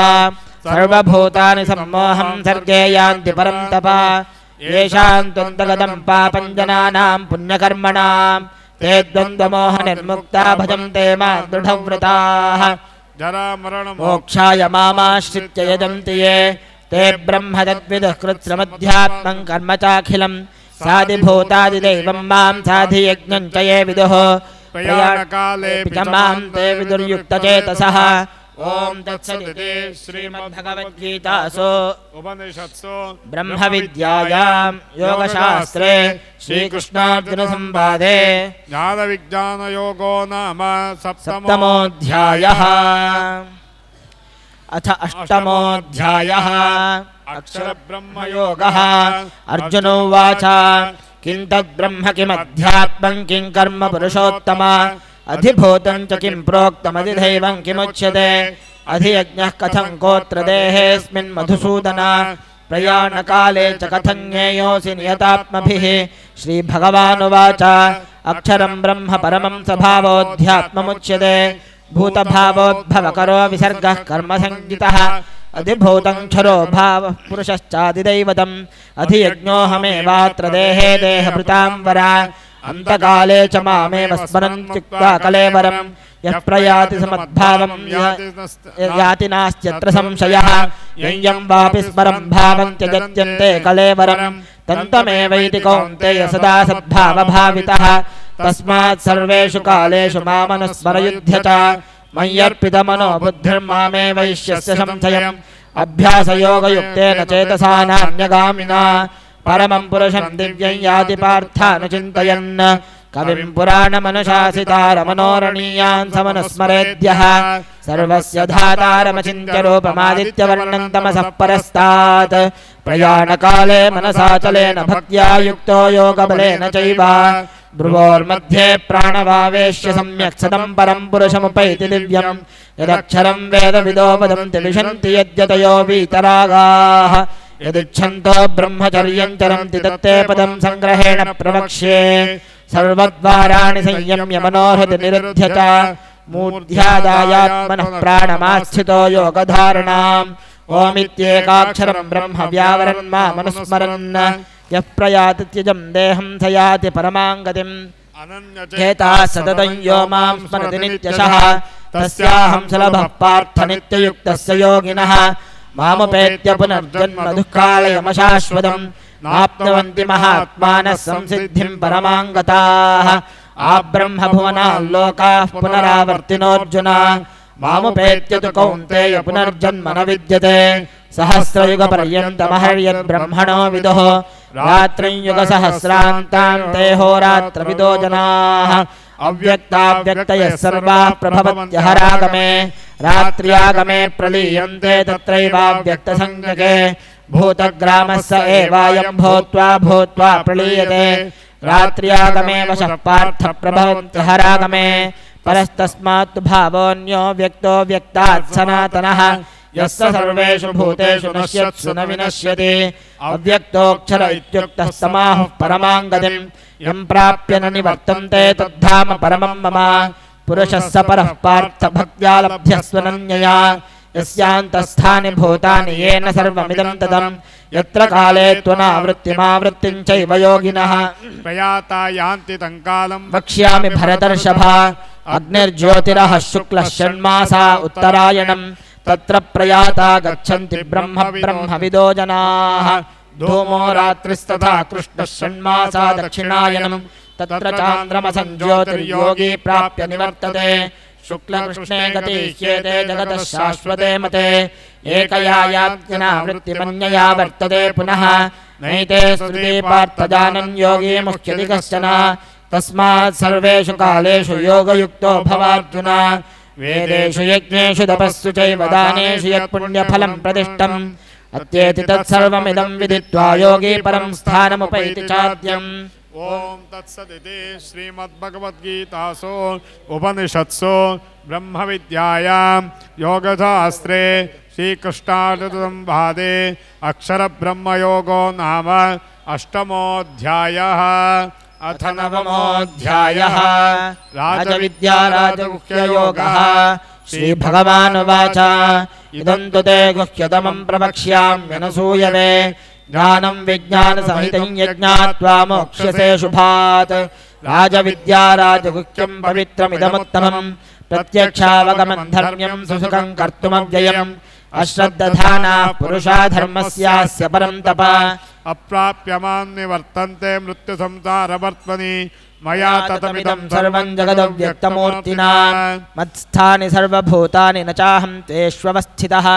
सर्वभूतानि सम्मोहं सर्गे यान्ति परं तप येषां त्वन्तगतं पापं जनानां पुण्यकर्मणां ते द्वन्द्वमोहनिर्मुक्ता भजन्ते मां दृढव्रताः मोक्षाय मामाश्रित्य यजन्ति ये ते ब्रह्म तद्विदुः कृत्स्नमध्यात्मं कर्म चाखिलं साधिभूतादिदैवं मां साधियज्ञं च ये विदुः प्रयाणकालेऽपि च मां ते विदुर्युक्तचेतसः ओम तत्सदिति श्रीमद्भगवद्गीतासु उपनिषत्सु ब्रह्मविद्यायां योगशास्त्रे श्रीकृष्णार्जुनसंवादे ज्ञानविज्ञानयोगो नाम सप्तमोऽध्यायः अथ अष्टमोऽध्यायः अक्षरब्रह्मयोगः अर्जुन उवाच किं तद्ब्रह्म किमध्यात्मं किं कर्म पुरुषोत्तम अधिभूतं च किं प्रोक्तमधिदैवं किमुच्यते अधियज्ञः कथं कोऽत्र देहेऽस्मिन् मधुसूदन प्रयाणकाले च कथं ज्ञेयोऽसि नियतात्मभिः श्रीभगवानुवाच अक्षरं ब्रह्म परमं स्वभावोऽध्यात्ममुच्यते भूतभावोद्भवकरो विसर्गः कर्मसंज्ञितः अधिभूतं क्षरो भावः पुरुषश्चादिदैवतम् अधियज्ञोऽहमेवात्र देहे देहभृतां वरा अन्तकाले च मामेव स्मरन्त्युक्त्वा कलेवरं यः प्रयाति समद्भावं याति नास्त्यत्र संशयः यं वापि स्मरं भावं त्यजत्यन्ते कलेवरं तन्तमेवैति कौन्तेय सदा सद्भावभावितः तस्मात् सर्वेषु कालेषु मामनुस्मरयुध्य च मय्यर्पितमनो बुद्धिर्मामेवैष्यस्य संशयम् अभ्यासयोगयुक्तेन चेतसा नान्यगामिना परमं पुरुषं दिव्यं याति पार्थानुचिन्तयन् कविं पुराणमनुशासितारमनोरणीयान् समनुस्मरेद्यः सर्वस्य धातारमचिन्त्य रूपमादित्यवर्णं तमसः परस्तात् प्रयाणकाले मनसाचलेन भक्त्या युक्तो योगबलेन चैव भ्रुवोर्मध्ये प्राणवावेश्य सम्यक् सदं परं पुरुषमुपैति दिव्यं यदक्षरं वेदविदो वदन्ति विशन्ति यद्यतयो वीतरागाः यदिच्छन्तो ब्रह्मचर्यं चरन्ति तत्ते पदं संग्रहेण प्रवक्ष्ये सर्वद्वाराणि संयम्य मनोहृति निरुध्य च मूर्ध्यादायात्मनः प्राणमास्थितो योगधारणाम् ओमित्येकाक्षरं ब्रह्म व्यावरन् मामनुस्मरन् यः प्रयाति त्यजं देहं स याति परमां गतिम् चेताः सततं यो मां स्मरति नित्यशः तस्याहं सुलभः पार्थ नित्ययुक्तस्य योगिनः मामुपेत्य पुनर्जन्म दुःखालयमशाश्वतं नाप्नुवन्ति महात्मानः संसिद्धिं परमां गताः आब्रह्मभुवनाल्लोकाः पुनरावर्तिनोऽर्जुन मामुपेत्य तु कौन्तेय पुनर्जन्म न विद्यते सहस्रयुगपर्यन्तमहर्यद्ब्रह्मणो विदुः रात्रिं युगसहस्रान्तां ते होरात्रविदो जनाः अव्यक्ताव्यक्तयः सर्वाः प्रभवत्यहरागमे रात्र्यागमे प्रलीयन्ते तत्रैवाव्यक्तसंज्ञके भूतग्रामः स एवायं भूत्वा भूत्वा प्रलीयते रात्र्यागमे वशः पार्थ प्रभवत्यहरागमे परस्तस्मात् भावोऽन्यो व्यक्तो व्यक्तात् सनातनः यस्य सर्वेषु भूतेषु नश्यत्सु न विनश्यति अव्यक्तोऽक्षर इत्युक्तः समाहुः परमां गतिं यं प्राप्य न निवर्तन्ते तद्धाम परमं मम पुरुषः स परः पार्थ भक्त्या लभ्यस्वनन्यया यस्यान्तस्थानि भूतानि येन सर्वमिदं तदं यत्र काले त्वनावृत्तिमावृत्तिं चैव योगिनः प्रयाता यान्ति तं कालं वक्ष्यामि भरतर्षभा अग्निर्ज्योतिरः शुक्लः षण्मासा उत्तरायणं तत्र प्रयाता गच्छन्ति ब्रह्म ब्रह्मविदो जनाः धूमो रात्रिस्तथा कृष्णः षण्मासा दक्षिणायनं तत्र चान्द्रमसं ज्योतिर्योगी प्राप्य निवर्तते शुक्लकृष्णे गतिह्येते जगतः शाश्वते मते एकया याज्ञना वृत्तिमन्यया वर्तते पुनः नैते श्रुति पार्थजानन् योगी मुह्यति कश्चन तस्मात् सर्वेषु कालेषु योगयुक्तो भवार्जुन वेदेषु यज्ञेषु तपस्सु चैव दानेषु यत्पुण्यफलं प्रतिष्ठम् अत्येति तत्सर्वमिदं विदित्वा योगी परं स्थानमुपैति चाद्यम् ओम तत्सदिति श्रीमद्भगवद्गीतासु उपनिषत्सु ब्रह्मविद्यायां योगशास्त्रे श्रीकृष्णार्जुनसंवादे अक्षरब्रह्मयोगो नाम अष्टमोऽध्यायः अथ नवमोऽध्यायः राजविद्या राजगुह्ययोगः श्रीभगवानुवाच इदं तु ते गुह्यतमं प्रवक्ष्याम्यनसूयवे ज्ञानं विज्ञानसहितं यज्ञात्वा मोक्ष्यसे शुभात् राजविद्या राजगुह्यं पवित्रमिदमुत्तमं प्रत्यक्षावगमं धर्म्यं सुसुखं कर्तुमव्ययम् अश्रद्धधानाः पुरुषा धर्मस्यास्य परं तप अप्राप्यमान् निवर्तन्ते मृत्युसंसारवर्त्मनि मया ततमिदं सर्वं जगदव्यक्तमूर्तिना मत्स्थानि सर्वभूतानि न चाहं तेष्वस्थितः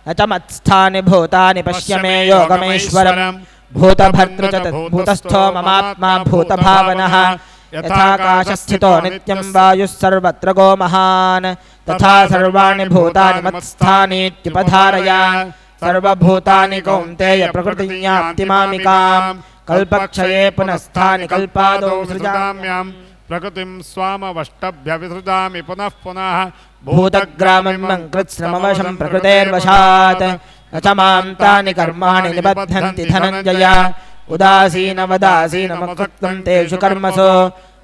न च मत्स्थानि भूतानि पश्य मे योगमेश्वरम् भूतभर्तृ च भूतस्थो ममात्मा भूतभावनः यथाकाशस्थितो नित्यं वायुः सर्वत्र गो महान् तथा सर्वाणि भूतानि मत्स्थानीत्युपधारय सर्वभूतानि कौन्तेय प्रकृतिं यान्ति मामिकाम् कल्पक्षये पुनस्स्थानि कल्पादौ सृजाम्यहम् प्रकृतिं स्वामवष्टभ्यविसृजामि पुनः पुनः भूतग्रामं कृत्स्नमवशं प्रकृतेर्वशात् न च मां तानि कर्माणि निबध्नन्ति धनञ्जय उदासीनवदासीनमकृत्वं तेषु कर्मसु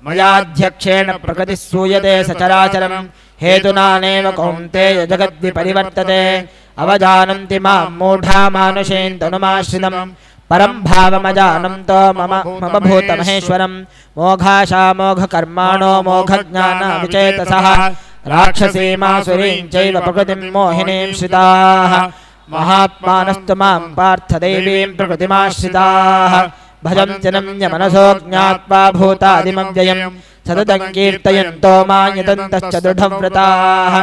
मयाध्यक्षेण प्रकृतिः सूयते सचराचरं हेतुनानेव कौन्तेय जगद्विपरिवर्तते अवजानन्ति मां मूढा मानुषेण तनुमाश्रितं परं भावमजानन्तो मम भूतमहेश्वरं मोघाशामोघकर्माणो मोघज्ञानविचेतसः राक्षसीमासुरीं चैव प्रकृतिं मोहिनीं श्रिताः महात्मानस्तु मां पार्थदैवीं प्रकृतिमाश्रिताः भजन्त्यनन्य मनसो ज्ञात्वा भूतादिमव्ययं सततं कीर्तयन्तो मां यतन्तश्च दृढव्रताः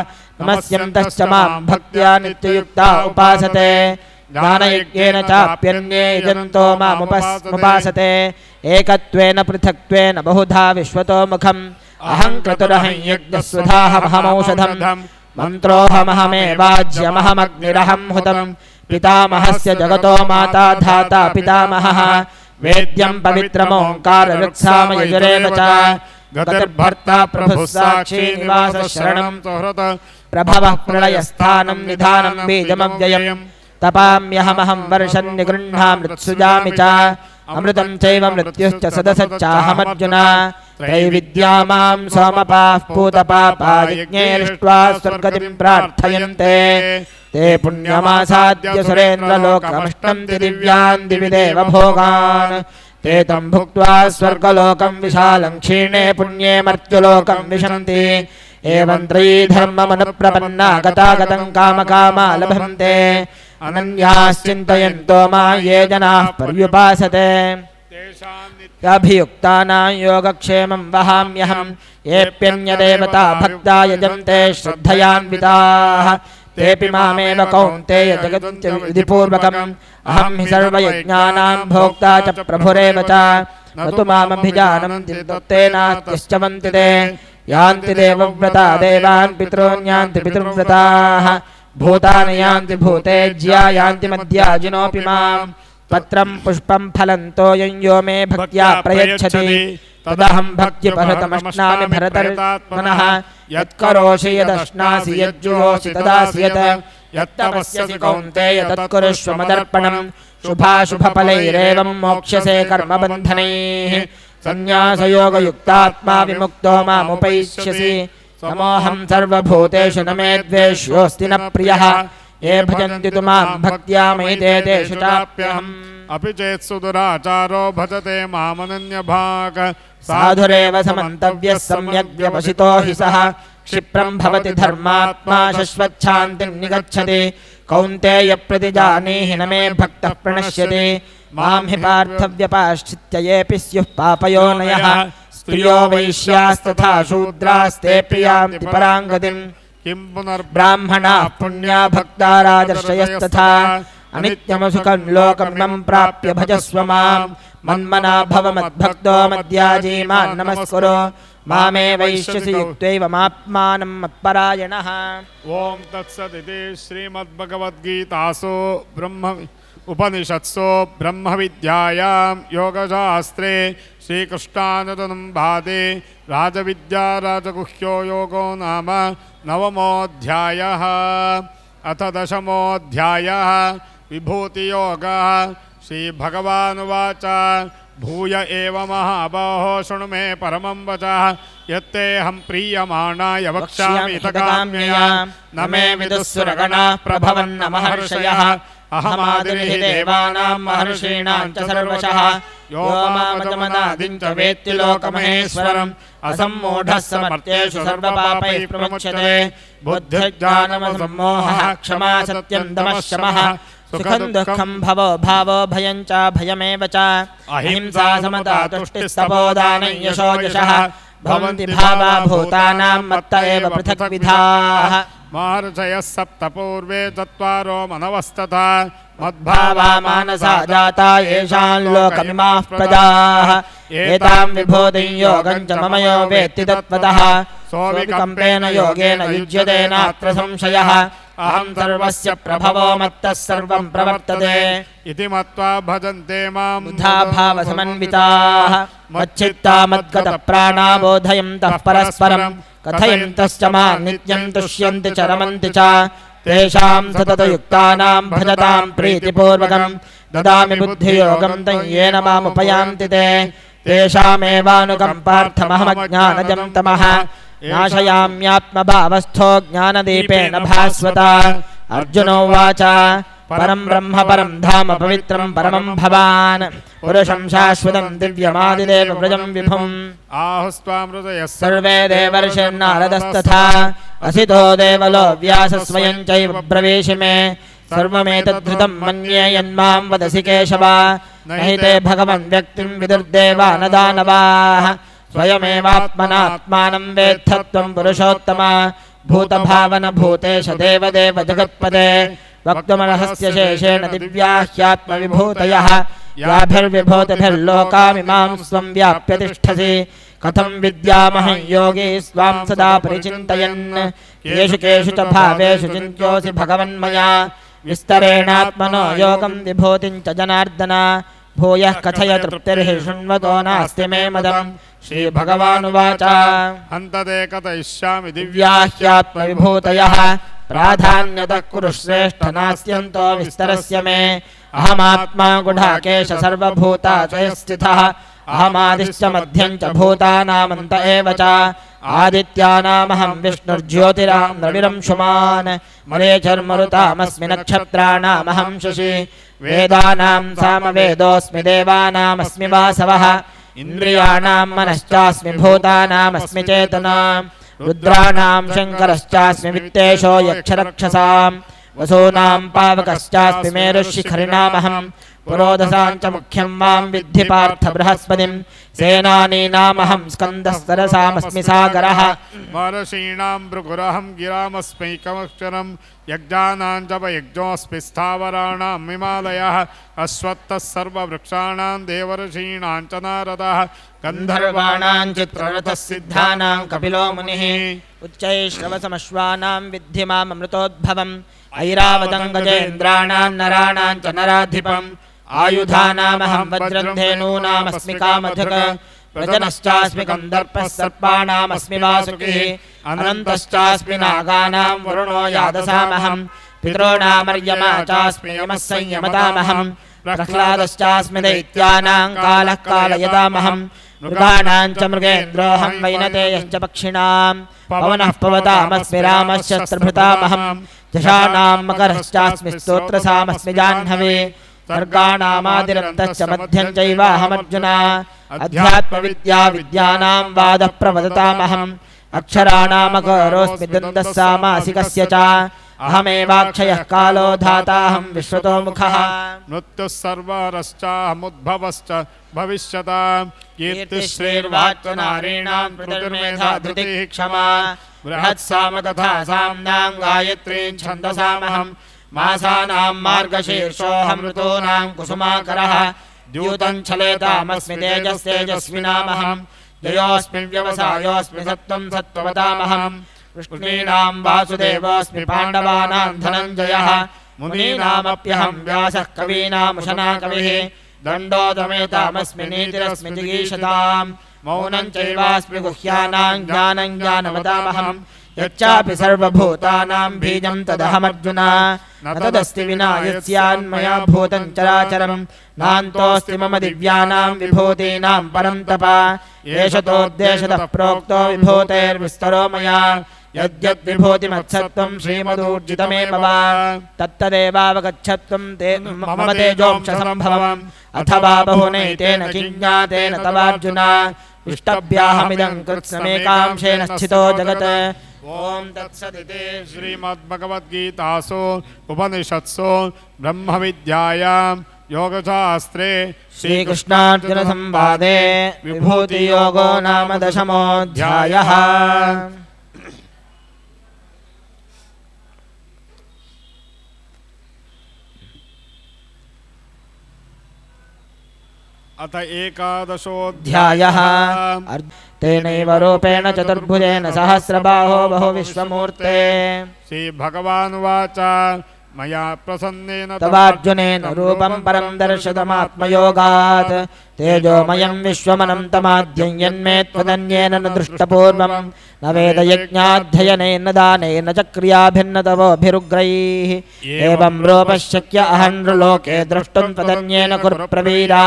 नमस्यन्तश्च मां भक्त्या नित्ययुक्ता उपासते ज्ञानयज्ञेन चाप्यन्ये यजन्तो मामुपासते एकत्वेन पृथक्त्वेन बहुधा विश्वतो मुखम् अहं क्रतुरहं यज्ञस्वधाहमहमौषधं मन्त्रोऽहमहमेवाज्यमहमग्निरहं हुतं पितामहस्य जगतो माता धाता पितामहः वेद्यं पवित्रमोङ्कारऋक्सामयजुरेव च गतिर्भर्ता प्रभुः साक्षी निवासः शरणं सुहृत् प्रभवः प्रलयस्थानं निधानं बीजमव्ययम् तपाम्यहमहं वर्षं निगृह्णामृत्सुजामि च अमृतं चैव मृत्युश्च सदसच्चाहमर्जुन त्रैविद्या मां सोमपाः पूतपापा यज्ञैरिष्ट्वा स्वर्गतिं प्रार्थयन्ते ते पुण्यमासाद्य सुरेन्द्रलोकमष्टन्ति दिव्यान् दिवि देवभोगान् ते तं भुक्त्वा स्वर्गलोकं विशालं क्षीणे पुण्ये मर्त्युलोकं विशन्ति एवं त्रयीधर्ममनुप्रपन्ना गतागतं कामकामा लभन्ते अनन्याश्चिन्तयन्तो मा ये जनाः पर्युपासते अभियुक्तानां योगक्षेमं वहाम्यहं येऽप्यन्यदेवता भक्ता यजन्ते श्रद्धयान्विताः तेऽपि मामेव कौन्तेय जगद्विधिपूर्वकम् अहं हि सर्वयज्ञानां भोक्ता च प्रभुरेव च न तु मामभिजानन्ति तत्तेनात्यश्च वन्ति ते यान्ति देवव्रता देवान् पितॄन् यान्ति पितृव्रताः भूतानि यान्ति भूतेज्या यान्ति मद्याजिनोऽपि माम् पत्रं पुष्पं फलं तोयं यो मे भक्त्या प्रयच्छति तदहं भक्त्युपहृतमश्नामि भरतर्त्मनः यत्करोषि यदश्नासि यज्जुहोषि तदासि यत् यत्तपस्यसि कौन्तेय तत्कुरुष्व मदर्पणम् शुभाशुभफलैरेवं मोक्ष्यसे कर्मबन्धनैः सन्न्यासयोगयुक्तात्मा विमुक्तो मामुपैष्यसि समोऽहं सर्वभूतेषु न मे द्वेष्योऽस्ति न प्रियः ये भजन्ति तु मां भक्त्या मयि तेषु चाप्यहम् अपि चेत् सुदुराचारो भजते मामनन्यभाक् साधुरेव समन्तव्यः सम्यग् व्यवसितो हि सः क्षिप्रं भवति धर्मात्मा शश्वच्छान्तिं निगच्छति कौन्तेय प्रतिजानीहि न मे भक्तः प्रणश्यति मां हि पार्थव्यपाश्चित्य येऽपि स्युः पापयोनयः स्त्रियो वैश्यास्तथा शूद्रास्ते प्रियान्ति परां गतिम् किं पुनर्ब्राह्मणाः पुण्या भक्ता राजर्षयस्तथा अनित्यमसुखं लोकमिमं प्राप्य भजस्व मां मन्मना भव मद्भक्तो मद्याजी मां नमस्कुरु मामे वैश्यसि युक्तैव मात्मानं मत्परायणः। ओं तत्सदिति श्रीमद्भगवद्गीतासु उपनिषत्सु ब्रह्मविद्यायां योगशास्त्रे श्रीकृष्णानुतनुम्भादे राजविद्या राजगुह्यो योगो नाम नवमोऽध्यायः। अथ दशमोऽध्यायः विभूतियोगः। श्रीभगवानुवाच भूय एव महाबाहो शृणु मे परमं वचः यत्तेऽहं प्रीयमाणाय वक्ष्यामि तकाम्यया न मे विदुःसुरगणाः प्रभवन्न महर्षयः अहमादिर्हि देवानां महर्षीणां च सर्वशः यो मामजमनादिं च वेत्ति लोकमहेश्वरम् असम्मूढः समर्थ्येषु सर्वपापैः प्रमुच्यते बुद्धिर्ज्ञानमसम्मोहः क्षमा सत्यं दमः शमः सुखं दुःखं भवो भावो भयं च भयमेव च अहिंसा समता तुष्टिस्तपोदानं यशो यशः भवन्ति भावा भूतानां मत्त एव पृथग्विधाः महर्षयः सप्त पूर्वे चत्वारो मनवस्तथा मद्भावा मानसा जाता येषां लोकमिमाः प्रजाः एतां विभूतिं योगं च मम यो वेत्ति तत्त्वतः सोऽविकम्पेन योगेन युज्यते नात्र संशयः अहं सर्वस्य प्रभवो मत्तः सर्वं प्रवर्तते इति मत्वा भजन्ते मां बुधा भावसमन्विताः मच्चित्ता मद्गतप्राणा बोधयन्तः परस्परं कथयन्तश्च मां नित्यं तुष्यन्ति च रमन्ति च तेषां सततयुक्तानां भजतां प्रीतिपूर्वकं ददामि बुद्धियोगं तं येन मामुपयान्ति ते तेषामेवानुकम्पार्थमहमज्ञानजं तमः नाशयाम्यात्मभावस्थो ज्ञानदीपेन भास्वता अर्जुनोवाच परं ब्रह्म परं धाम पवित्रं परमं भवान् पुरुषं शाश्वतं दिव्यमादिदेव व्रजं विभुम् आहुस्त्वामृतयः सर्वे देवर्षिर्नारदस्तथा असितो देवलो व्यासस्वयं चैव ब्रवीषि मे सर्वमेतद्धृतं मन्ये यन्मां वदसि केशव न हि ते भगवन् व्यक्तिं विदुर्देवा न दानवाः स्वयमेवात्मनात्मानं वेत्थत्वं पुरुषोत्तम भूतभावन भूतेश देवदेव जगत्पदे वक्तुमर्हस्य शेषेण दिव्या ह्यात्मविभूतयः याभिर्विभूतिभिर्लोकामिमां स्वं व्याप्य तिष्ठसि कथं विद्यामहं योगी स्वां सदा परिचिन्तयन् केषु केषु च भावेषु चिन्त्योऽसि भगवन्मया विस्तरेणात्मनो योगं विभूतिं च जनार्दन भूयः कथय तृप्तिर्हि शृण्वतो नास्ति मे मदम् श्रीभगवानुवाच हन्तते कथयिष्यामि दिव्या ह्यात्मविभूतयः प्राधान्यतः कुरु श्रेष्ठ नास्त्यन्तो विस्तरस्य मे अहमात्मा गुढाकेश सर्वभूताशयः स्थितः अहमादिश्च मध्यं च भूतानामन्त एव च आदित्यानामहं विष्णुर्ज्योतिरान्द्रविरंशुमान् मरेचर्मरुतामस्मि नक्षत्राणामहं शशि वेदानां सामवेदोऽस्मि देवानामस्मि वासवः इन्द्रियाणां मनश्चास्मि भूतानामस्मि चेतना रुद्राणां शङ्करश्चास्मि वित्तेशो यक्षरक्षसां वसूनां पावकश्चास्मि मेरुशिखरिणामहं पुरोधसां च मुख्यं मां विद्धि पार्थ बृहस्पतिं सेनानीनामहं स्कन्दः सरसामस्मि सागरः महर्षीणां भृगुरहं गिरामस्मैकमक्षरं यज्ञानां जपयज्ञोऽस्मि स्थावराणां हिमालयः अश्वत्थः सर्ववृक्षाणां देवर्षीणां च नारदः गन्धर्वाणां चित्ररथः सिद्धानां कपिलो मुनिः उच्चैश्रवसमश्वानां विद्धि माममृतोद्भवम् ऐरावतं गजेन्द्राणां नराणां च नराधिपम् आयुधानामहं वज्रन्धेनूनामस्मि कामधुक् प्रजनश्चास्मि कन्दर्पः सर्पाणामस्मि वासुकी अनन्तश्चास्मि नागानां वरुणो यादसामहं पितॄणामर्यमा चास्मि यमः संयमतामहं प्रह्लादश्चास्मि दैत्यानां कालः कालयतामहं मृगाणां च मृगेन्द्रोऽहं वैनतेयश्च पक्षिणां पवनः पवतामस्मि रामः शस्त्रभृतामहं जषाणां मकरश्चास्मि स्तोत्रसामस्मि जाह्नवी सर्गाणामादिरन्तश्च मध्यं चैवाहमर्जुन अध्यात्मविद्या विद्यानां वादः प्रवदतामहम् अक्षराणामकरोऽस्मि द्वन्द्वः सामासिकस्य च अहमेवाक्षयः कालो धाताहं विश्वतो मुखः मृत्युः सर्वरश्चाहमुद्भवश्च भविष्यतां कीर्तिश्रीर्वाक्यनारीणां प्रतिर्मेधा धृतिः क्षमा बृहत्सामकथा साम्नां गायत्रीं छन्दसामहं मासानां मार्गशीर्षोऽहं ऋतूनां कुसुमाकरः द्यूतं छलेतामस्मि तेजस्तेजस्विनामहं जयोऽस्मि व्यवसायोऽस्मि सत्त्वं सत्त्ववतामहं वृष्णीनां वासुदेवोऽस्मि पाण्डवानां धनञ्जयः मुनीनामप्यहं व्यासः कवीनामुशना कविः दण्डोदमेतामस्मि नीतिरस्मि जिगीषतां मौनं चैवास्मि गुह्यानां ज्ञानं ज्ञानवतामहं यच्चापि सर्वभूतानां बीजं तदहमर्जुन न तदस्ति विना यस्यान्मया भूतं चराचरं नान्तोऽस्ति मम दिव्यानां विभूतीनां परन्तप एष तोद्देशतः प्रोक्तो विभूतेर्विस्तरो मया यद्यद्विभूतिमत्सत्त्वं श्रीमदूर्जितमेव वा तत्तदेवावगच्छत्वं ते मम तेजोंशसम्भवम् अथवा बहुनैतेन किञ्ज्ञातेन तवार्जुन इष्टभ्याहमिदं कृत्स्नमेकांशेन स्थितो जगत् ओम तत्सदिति श्रीमद्भगवद्गीतासु उपनिषत्सु ब्रह्मविद्यायां योगशास्त्रे श्रीकृष्णार्जुनसंवादे विभूतियोगो नाम 10मोऽध्यायः। अथ एकादशोऽध्यायः। तेनैव रूपेण चतुर्भुजेन सहस्रबाहो बहुविश्वमूर्ते श्रीभगवानुवाच मया प्रसन्नेन तवार्जुनेन रूपं परं दर्शितमात्मयोगात् तेजोमयं विश्वमनन्तमाद्यं यन्मे त्वदन्येन न दृष्टपूर्वं न वेदयज्ञाध्ययनेन दानेन च क्रियाभिन्नतवोभिरुग्रैः एवं रूपः शक्य अहन्नृलोके द्रष्टुं त्वदन्येन कुरु प्रवीरा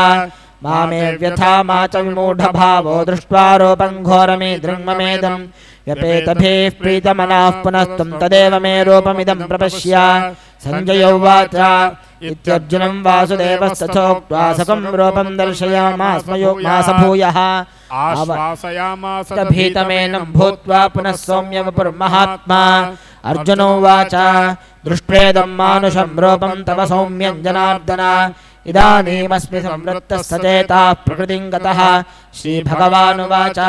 मामे व्यथा मा च विमूढभावो दृष्ट्वा रूपं घोरमीदृङ्ममेदं व्यपेतभिः प्रीतमनाः पुनस्त्वं तदेव मे रूपमिदं प्रपश्य सञ्जय उवाच इत्यर्जुनं वासुदेवस्तथोक्त्वा सकं रूपं दर्शयामास भूयः आश्वासयामास भीतमेनं भूत्वा पुनः सौम्य वपुर्महात्मा अर्जुन उवाच दृष्ट्वेदं मानुषं रूपं तव सौम्यं जनार्दन इदानीमस्मि संवृत्तः सचेताः प्रकृतिं गतः श्रीभगवानुवाच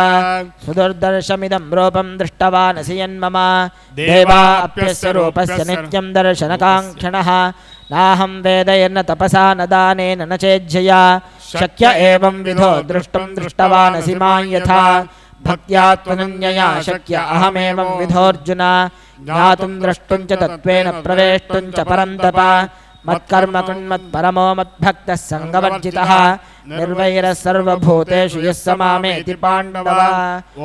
सुदुर्दर्शमिदं रूपं दृष्टवानसि यन्मम देवाप्यस्य रूपस्य नित्यं दर्शनकाङ्क्षिणः नाहं वेदैर्न तपसा न दानेन न चेज्जया शक्य एवं विधो द्रष्टुं दृष्टवानसि मां यथा भक्त्या त्वनन्यया शक्य अहमेवं विधोऽर्जुन ज्ञातुं द्रष्टुं च तत्त्वेन प्रवेष्टुं च परन्तप मत्कर्म कृन्मत्परमो मद्भक्तः सङ्गवर्जितः निर्वैरः सर्वभूतेषु यः स मामेति पाण्डव।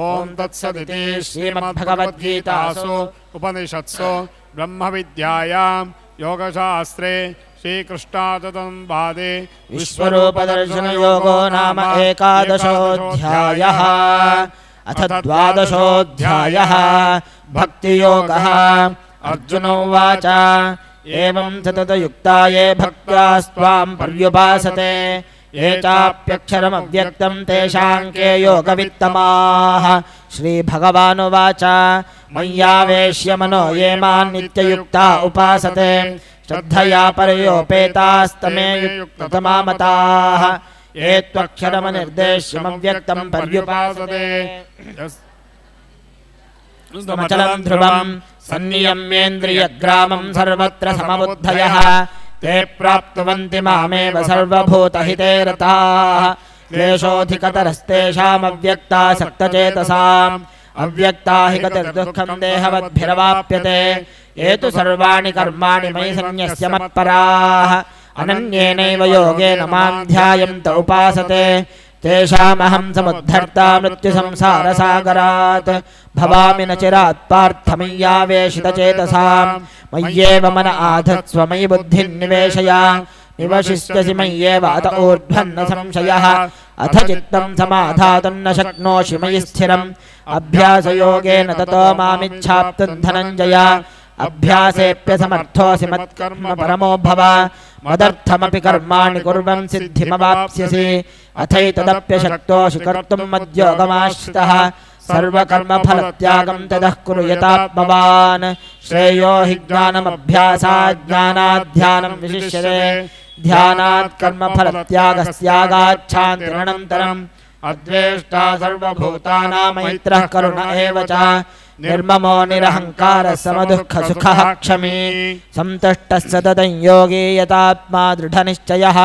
ओम तत्सदिति श्रीमद्भगवद्गीतासु उपनिषत्सु ब्रह्मविद्यायां योगशास्त्रे श्रीकृष्णार्जुनसंवादे विश्वरूपदर्शनयोगो नाम एकादशोऽध्यायः। अथ द्वादशोऽध्यायः भक्तियोगः। अर्जुन उवाच एवं सततयुक्ता ये भक्त्या स्वां पर्युपासते ये चाप्यक्षरमव्यक्तं तेषां के योगवित्तमाः। श्रीभगवानुवाच मय्यावेश्य मनो ये मां नित्ययुक्ता उपासते श्रद्धया परयोपेतास्तमे युक्ततमा मताः ये त्वक्षरमनिर्देश्यमव्यक्तं पर्युपासते समचलं ध्रुवं सन्नियम्येन्द्रियग्रामं सर्वत्र समबुद्धयः ते प्राप्नुवन्ति मामेव सर्वभूतहिते रताः क्लेशोऽधिकतरस्तेषामव्यक्तासक्तचेतसाम् अव्यक्ता हि गतिर्दुःखं देहवद्भिरवाप्यते ये तु सर्वाणि कर्माणि मयि सन्न्यस्य मत्पराः अनन्येनैव योगेन मां ध्यायन्त उपासते तेषामहं समुद्धर्ता मृत्युसंसारसागरात् भवामि न चिरात् पार्थ मय्यावेशितचेतसां मय्येव मन आधत्स्व मयि बुद्धिं निवेशय निवशिष्यसि मय्येव अत ऊर्ध्वन्न संशयः अथ चित्तं समाधातुं न शक्नोषि मयि स्थिरम् अभ्यासयोगेन ततो मामिच्छाप्तुं धनञ्जय अभ्यासेऽप्यसमर्थोऽसि मत्कर्म परमो भव मदर्थमपि कर्माणि कुर्वन् सिद्धिमवाप्स्यसि अथैतदप्यशक्तोऽसि कर्तुं मद्योगमाश्रितः सर्वकर्मफलत्यागं ततः कुरु यतात्मवान् श्रेयो हि ज्ञानमभ्यासात् ज्ञानात् ध्यानं विशिष्यते ध्यानात् कर्मफलत्यागस्त्यागात् शान्तिरनन्तरम् अद्वेष्टा सर्वभूतानां मैत्रः करुण एव च निर्ममो निरहङ्कारः समदुःखसुखः क्षमी सन्तुष्टः सततं योगी यतात्मा दृढनिश्चयः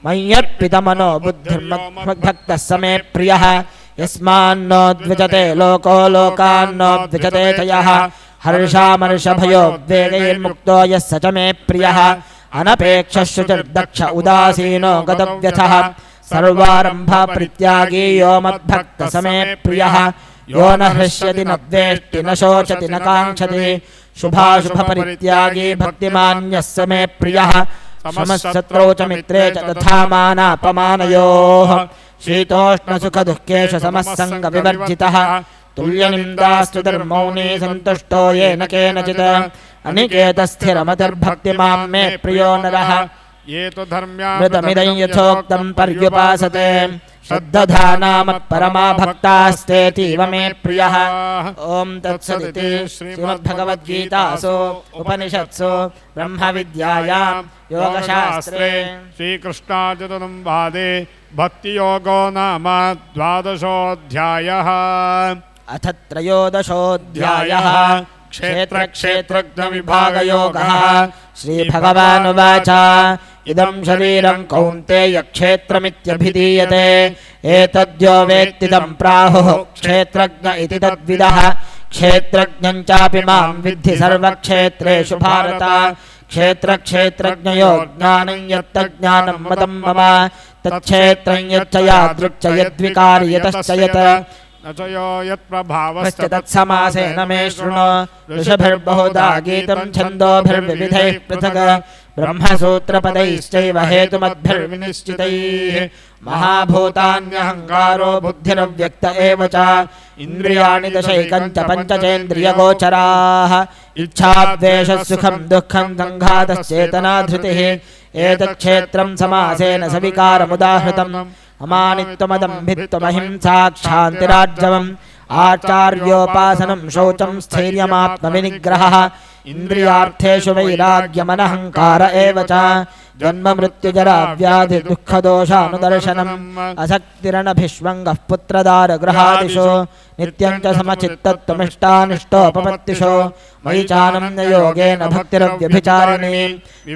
मय्यर्पितमनो बुद्धिर्मद्भक्तः स मे प्रियः यस्मान्नो द्विजते लोको लोकान्नो द्विजते च यः हर्षामर्षभयोद्वेगैर्मुक्तो यः स च मे प्रियः अनपेक्षः शुचिर्दक्ष उदासीनो गतव्यथः सर्वारम्भा परित्यागी यो मद्भक्तः स मे प्रियः यो न हृष्यति न द्वेष्टि न शोचति न काङ्क्षति शुभाशुभपरित्यागी भक्तिमान्यः स मे प्रियः समशत्रौ च मित्रे च तथा मानापमानयोः शीतोष्णसुखदुःखेषु समः सङ्गविवर्जितः तुल्यनिन्दास्तुतिर्मौनी सन्तुष्टो येन केनचित् अनिकेतस्थिरमतिर्भक्तिमां मे प्रियो नरः ये तु धर्म्या मृतमिदं यथोक्तं पर्युपासते श्रद्धधानामत्परमा भक्तास्तेतीव मे प्रियः ॐ तत्सदिति श्रीमद्भगवद्गीतासु उपनिषत्सु ब्रह्मविद्यायां योगशास्त्रे श्रीकृष्णार्जुनसंवादे भक्तियोगो नाम द्वादशोऽध्यायः अथ त्रयोदशोऽध्यायः क्षेत्रक्षेत्रज्ञविभागयोगः श्रीभगवानुवाच इदं शरीरं कौन्तेय क्षेत्रमित्यभिधीयते एतद्यो वेत्ति तं प्राहुः क्षेत्रज्ञ इति तद्विदः क्षेत्रज्ञं चापि मां विद्धि सर्वक्षेत्रेषु भारत क्षेत्रक्षेत्रज्ञयो ज्ञानं यत्तज्ज्ञानं मतं मम तत्क्षेत्रं यच्च यादृक् च यद्विकारि यतश्च यत् न च यो यत्प्रभावश्च तत्समासेन मे शृणु ऋषभिर्बहुधा गीतं छन्दोभिर्विविधैः पृथक् ब्रह्मसूत्रपदैश्चैव हेतुमद्भिर्विनिश्चितैः महाभूतान्यहङ्कारो बुद्धिरव्यक्त एव च इन्द्रियाणि दशैकं च पञ्चचेन्द्रियगोचराः इच्छाद्वेषः सुखं दुःखं सङ्घातश्चेतना धृतिः एतत्क्षेत्रं समासेन सविकारमुदाहृतम् अमानित्वमदम्भित्वमहिंसा क्षान्तिरार्जवम् आचार्योपासनं शौचं स्थैर्यमात्मविनिग्रहः इन्द्रियार्थेषु वैराग्यमनहङ्कार एव च जन्ममृत्युजराव्याधिदुःखदोषानुदर्शनम् असक्तिरणभिष्वङ्गः पुत्रदारगृहादिषु नित्यं च समचित्तत्वमिष्टानिष्टोपपत्तिषु मयि चानन्ययोगेन भक्तिरव्यभिचारिणी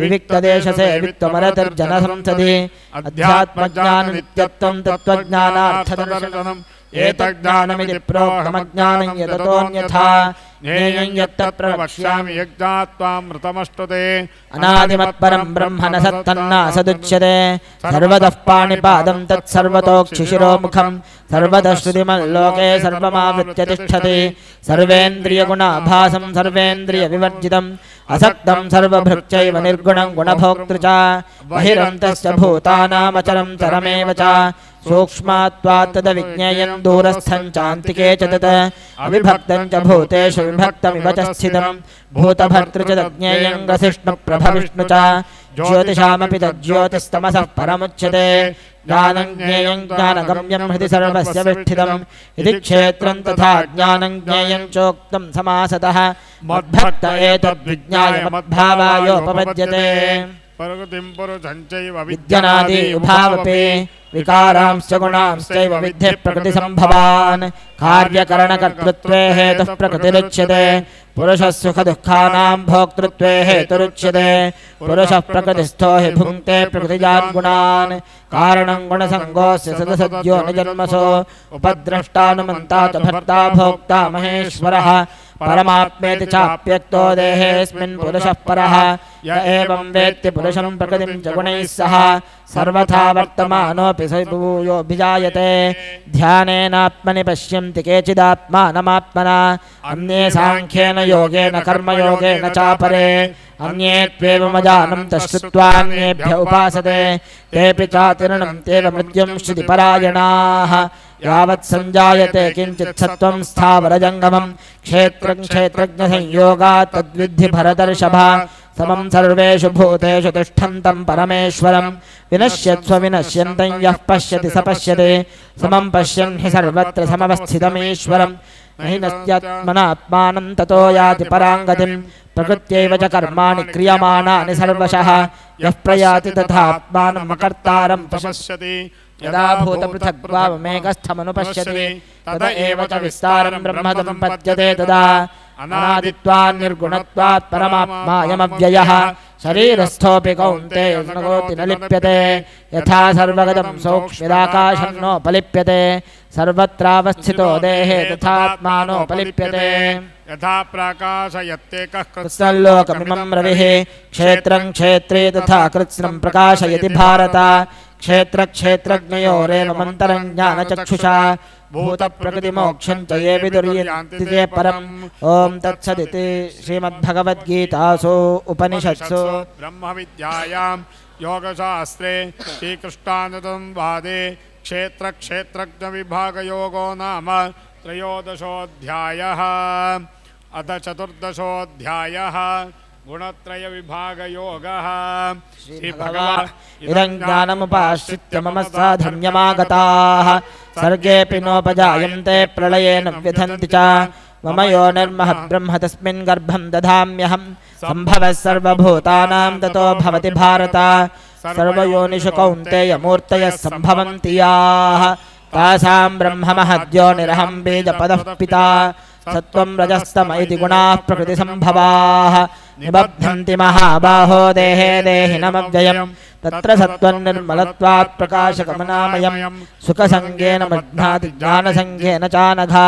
विविक्तदेशसेवित्वमरतिर्जनसंसदि अध्यात्मज्ञाननित्यत्वं तत्त्वज्ञानार्थदर्शनम् एतज्ज्ञानमिति प्रोक्तमज्ञानं यततोऽन्यथा ज्ञेयं यत्तत् प्रवक्ष्यामि यज्ञात्वामृतमश्नुते अनादिमत्परं ब्रह्म न सत्तन्नासदुच्यते सर्वतः पाणिपादं तत्सर्वतोक्षिशिरोमुखं सर्वतः श्रुतिमल्लोके सर्वमावृत्य तिष्ठति सर्वेन्द्रियगुणाभासं सर्वेन्द्रियविवर्जितम् असक्तं सर्वभृक्चैव निर्गुणं गुणभोक्तृ च बहिरन्तश्च भूतानामचरं चरमेव च सूक्ष्मात्वात् तदविज्ञेयं दूरस्थं चान्तिके च तत् अविभक्तं च भूतेषु विभक्तमिव च स्थितं भूतभर्तृ च तज्ज्ञेयं ग्रसिष्णुप्रभविष्णु च ज्योतिषामपि तज्ज्योतिस्तमसः परमुच्यते ज्ञानं ज्ञेयं ज्ञानगम्यं हृदि सर्वस्य विष्ठितम् इति क्षेत्रं तथा ज्ञानं ज्ञेयं चोक्तं समासतः मद्भक्त एतद्विज्ञाय मद्भावायोपपद्यते प्रकृतिं पुरुषञ्चैव विद्यनादि उभावपि विकारांश्च गुणांश्चैव विद्धि प्रकृतिसम्भवान् कार्यकरणकर्तृत्वे हेतुः प्रकृतिरुच्यते पुरुषः सुखदुःखानां भोक्तृत्वे हेतुरुच्यते पुरुषः प्रकृतिस्थो हि भुङ्क्ते प्रकृतिजान् गुणान् कारणं गुणसङ्गोऽस्य सदसद्यो न जन्मसो उपद्रष्टानुमन्ता च भर्ता भोक्ता महेश्वरः परमात्मेति चाप्यक्तो देहेऽस्मिन् पुरुषः परः य एवं वेत्ति पुरुषं प्रकृतिं च गुणैः सह सर्वथा वर्तमानोऽपि स भूयोऽभिजायते ध्यानेनात्मनि पश्यन्ति केचिदात्मानमात्मना अन्ये साङ्ख्येन योगेन कर्मयोगेन चापरे अन्ये त्वेवमजानन्तः श्रुत्वान्येभ्य उपासते तेऽपि चातिर्णं तेव मृत्युं श्रुतिपरायणाः यावत् सञ्जायते किञ्चित् सत्त्वं स्थावरजङ्गमं क्षेत्रं क्षेत्रज्ञसंयोगात् तद्विद्धि भरतर्षभ समं सर्वेषु भूतेषु तिष्ठन्तं परमेश्वरं विनश्यत्स्व विनश्यन्तं यः पश्यति स पश्यति समं पश्यन् हि सर्वत्र समवस्थितमीश्वरं न हि नश्यात्मनात्मानं ततो याति पराङ्गतिं प्रकृत्यैव च कर्माणि क्रियमाणानि सर्वशः यः प्रयाति तथात्मानं कर्तारं पश्यति यदा भूतपृथग्भावमेकस्थमनुपश्यति तद एव च विस्तारं ब्रह्मदं पद्यते तदा अनादित्वात् निर्गुणत्वात् परमात्मायमव्ययः शरीरस्थोऽपि कौन्तेय न कोति न लिप्यते यथा सर्वगतं सौक्ष्म्यदाकाशं नोपलिप्यते सर्वत्रावस्थितो देहे तथात्मानोपलिप्यते यथा प्रकाशयत्येकः कृत्स्नल्लोकमिमं रविः क्षेत्रं क्षेत्रे तथा कृत्स्नं प्रकाशयति भारत क्षेत्रक्षेत्रज्ञयोरेवमन्तरं ज्ञानचक्षुषा भूतप्रकृतिमोक्षं च ये विदुर्यन्ति ते परम् ॐ तत्सदिति श्रीमद्भगवद्गीतासु उपनिषत्सु ब्रह्मविद्यायां योगशास्त्रे श्रीकृष्णानुसंवादे क्षेत्रक्षेत्रज्ञविभागयोगो नाम त्रयोदशोऽध्यायः अथ चतुर्दशोऽध्यायः गुणत्रय विभागयोगः इदं ज्ञानमुपाश्रित्य मम साधर्म्यमागताः सर्गेऽपि नोपजायन्ते प्रलयेन व्यथन्ति च मम योनिर्महद्ब्रह्म तस्मिन् गर्भं दधाम्यहं सम्भवः सर्वभूतानां ततो भवति भारत सर्वयोनिषु कौन्तेय मूर्तयः सम्भवन्ति याः तासां ब्रह्ममहद्योनिरहं बीजपदः पिता सत्त्वं रजस्तम इति गुणाः प्रकृतिसम्भवाः निबध्नन्ति महाबाहो देहे देहिनमव्ययं तत्र सत्त्वं निर्मलत्वात् प्रकाशकमनामयं सुखसङ्गेन मध्नाति ज्ञानसङ्गेन चानघा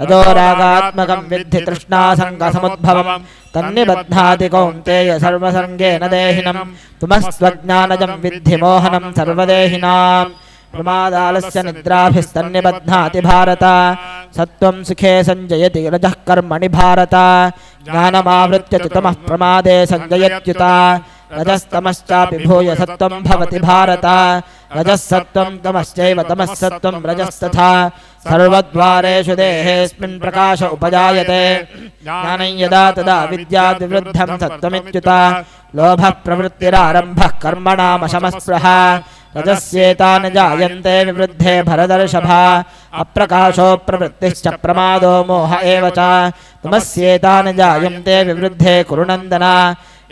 रजो रागात्मकं विद्धि तृष्णासङ्गसमुद्भवं तन्निबध्नाति कौन्तेय सर्वसङ्गेन देहिनं तुमस्त्वज्ञानजं विद्धि मोहनं सर्वदेहिनां प्रमादालस्य निद्राभिस्तन्निबध्नाति भारत सत्त्वं सुखे सञ्जयति रजः कर्मणि भारत ज्ञानमावृत्य च तमः प्रमादे सञ्जयत्युत रजस्तमश्चापि भूय सत्त्वं भवति भारत रजः सत्त्वं तमश्चैव तमः सत्त्वं रजस्तथा सर्वद्वारेषु देहेऽस्मिन् प्रकाश उपजायते ज्ञानं यदा तदा विद्याद् विवृद्धं सत्त्वमित्युत लोभः प्रवृत्तिरारम्भः कर्मणामशमस्पृह रजस्येतानि जायन्ते विवृद्धे भरतर्षभ अप्रकाशो प्रवृत्तिश्च प्रमादो मोह एव च तमस्येतानि जायन्ते विवृद्धे कुरु नन्दन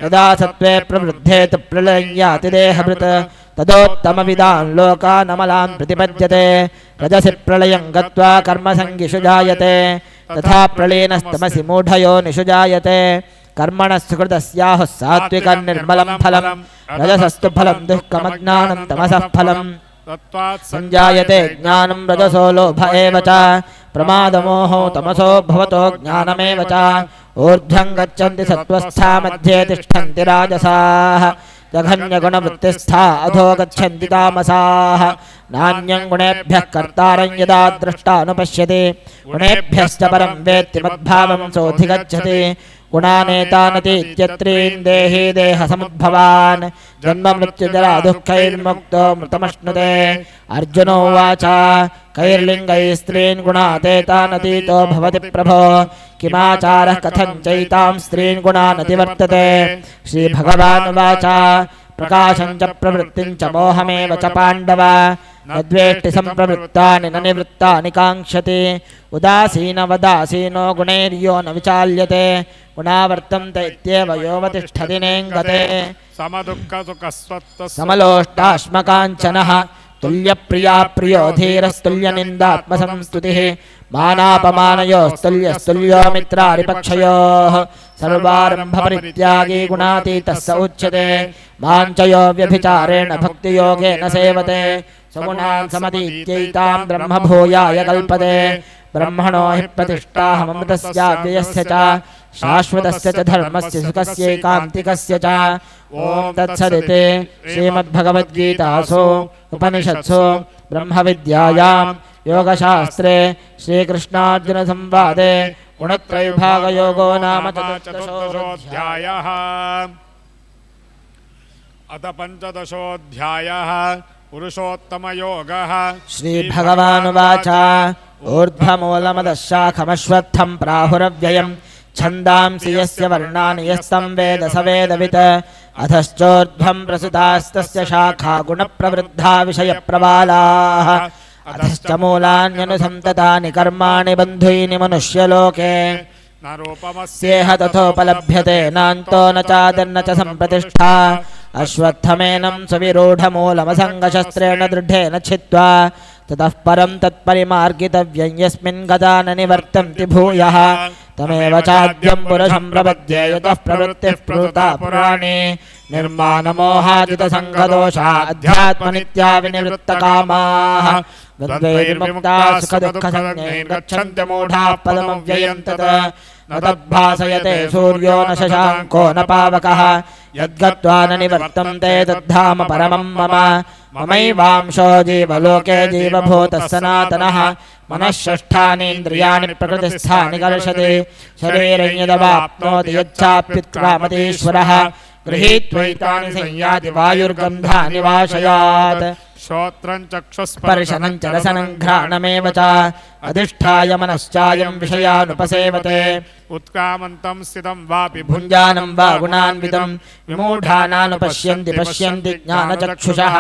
यदा सत्त्वे प्रवृद्धे तु प्रलयं याति देहभृत् तदोत्तमविदान् लोकानमलान् प्रतिपद्यते रजसि प्रलयं गत्वा कर्मसङ्गिषु जायते तथा प्रलीनस्तमसि मूढयोनिषु जायते कर्मणः सुकृतस्याहुः सात्विकं निर्मलं फलं रजसस्तु फलं दुःखमज्ञानं तमसः फलं सञ्जायते ज्ञानं रजसो लोभ एव च प्रमादमोहो तमसो भवतो ज्ञानमेव च ऊर्ध्वं गच्छन्ति सत्त्वस्था मध्ये तिष्ठन्ति राजसाः जघन्यगुणवृत्तिस्था अधो गच्छन्ति तामसाः नान्यं गुणेभ्यः कर्तारं यदा द्रष्टानुपश्यति गुणेभ्यश्च परं वेत्ति मद्भावं सोऽधिगच्छति गुणानेतानतीत्यत्रीन् देहि देहसमुद्भवान् जन्ममृत्युजरा दुःखैर्मुक्तो मृतमश्नुते अर्जुनोवाच कैर्लिङ्गैः स्त्रीन् गुणातेतानतीतो भवति प्रभो किमाचारः कथं चैतां स्त्रीन् गुणानतिवर्तते श्रीभगवानुवाच प्रकाशं च प्रवृत्तिं च मोहमेव च पाण्डव न द्वेष्टि सम्प्रवृत्तानि न निवृत्तानि काङ्क्षति उदासीनवदासीनो गुणैर्यो न विचाल्यते गुणावर्तन्ते इत्येव योऽवतिष्ठति नेङ्गते समलोष्टाश्मकाञ्चनः तुल्यप्रिया प्रियो धीरस्तुल्यनिन्दात्मसंस्तुतिः मानापमानयोस्तुल्यस्तुल्यो मित्रारिपक्षयोः सर्वारम्भपरित्यागी गुणातीतः स उच्यते माञ्चयो व्यभिचारेण भक्तियोगेन सेवते सगुणान् समतीत्यैतां ब्रह्मभूयाय कल्पते ब्रह्मणो हि प्रतिष्ठाहमृतस्याव्ययस्य च शाश्वतस्य च धर्मस्य सुखस्यैकान्तिकस्य च ॐ तत्सदिति श्रीमद्भगवद्गीतासु उपनिषत्सु ब्रह्मविद्यायां योगशास्त्रे श्रीकृष्णार्जुनसंवादे गुणत्रयविभागयोगो नाम चतुर्दशोऽध्यायः। अथ पञ्चदशोऽध्यायः पुरुषोत्तमयोगः। श्रीभगवानुवाच ऊर्ध्वमूलमदः शाखमश्वत्थं प्राहुरव्ययम् छन्दांसि यस्य वर्णानि यस्तं वेद स वेदवित् अधश्चोर्ध्वं प्रसुतास्तस्य शाखा गुणप्रवृद्धा विषयप्रबालाः अधश्च मूलान्यनुसन्ततानि कर्माणि बन्धुइनि मनुष्यलोके सेह तथोपलभ्यते नान्तो न चादिर्न च सम्प्रतिष्ठा अश्वत्थमेनं सुविरूढमूलमसङ्गशस्त्रेण दृढेन छित्त्वा ततः परं तत्परिमार्गितव्यं यस्मिन् गता न निवर्तन्ति भूयः तमेव चाद्यं पुरुषं प्रपद्ये यतः प्रवृत्तिः प्रवृत्ता पुराणे निर्माणमोहाजितसङ्गदोषा अध्यात्मनित्या विनिवृत्तकामाः द्वन्द्वैर्विमुक्ताः सुखदुःखसंज्ञैः गच्छन्ति मूढाः पदमव्ययं तत् न तद्भासयते सूर्यो न शशाङ्को न पावकः यद्गत्वा न निवर्तन्ते तद्धाम परमं मम ममैवांशो जीवलोके जीवभूतः सनातनः मनः षष्ठानीन्द्रियाणि प्रकृतिस्थानि कर्षति शरीरं यदवाप्नोति यच्चाप्युत्क्रामतीश्वरः गृहीत्वैतानि संयाति वायुर्गन्धानि वाशयात् श्रोत्रं चक्षुस्पर्शनं च रसनं घ्राणमेव च अधिष्ठाय मनश्चायं विषयानुपसेवते उत्क्रामन्तं स्थितं वापि भुञ्जानं वा गुणान्वितं विमूढानानुपश्यन्ति पश्यन्ति ज्ञानचक्षुषः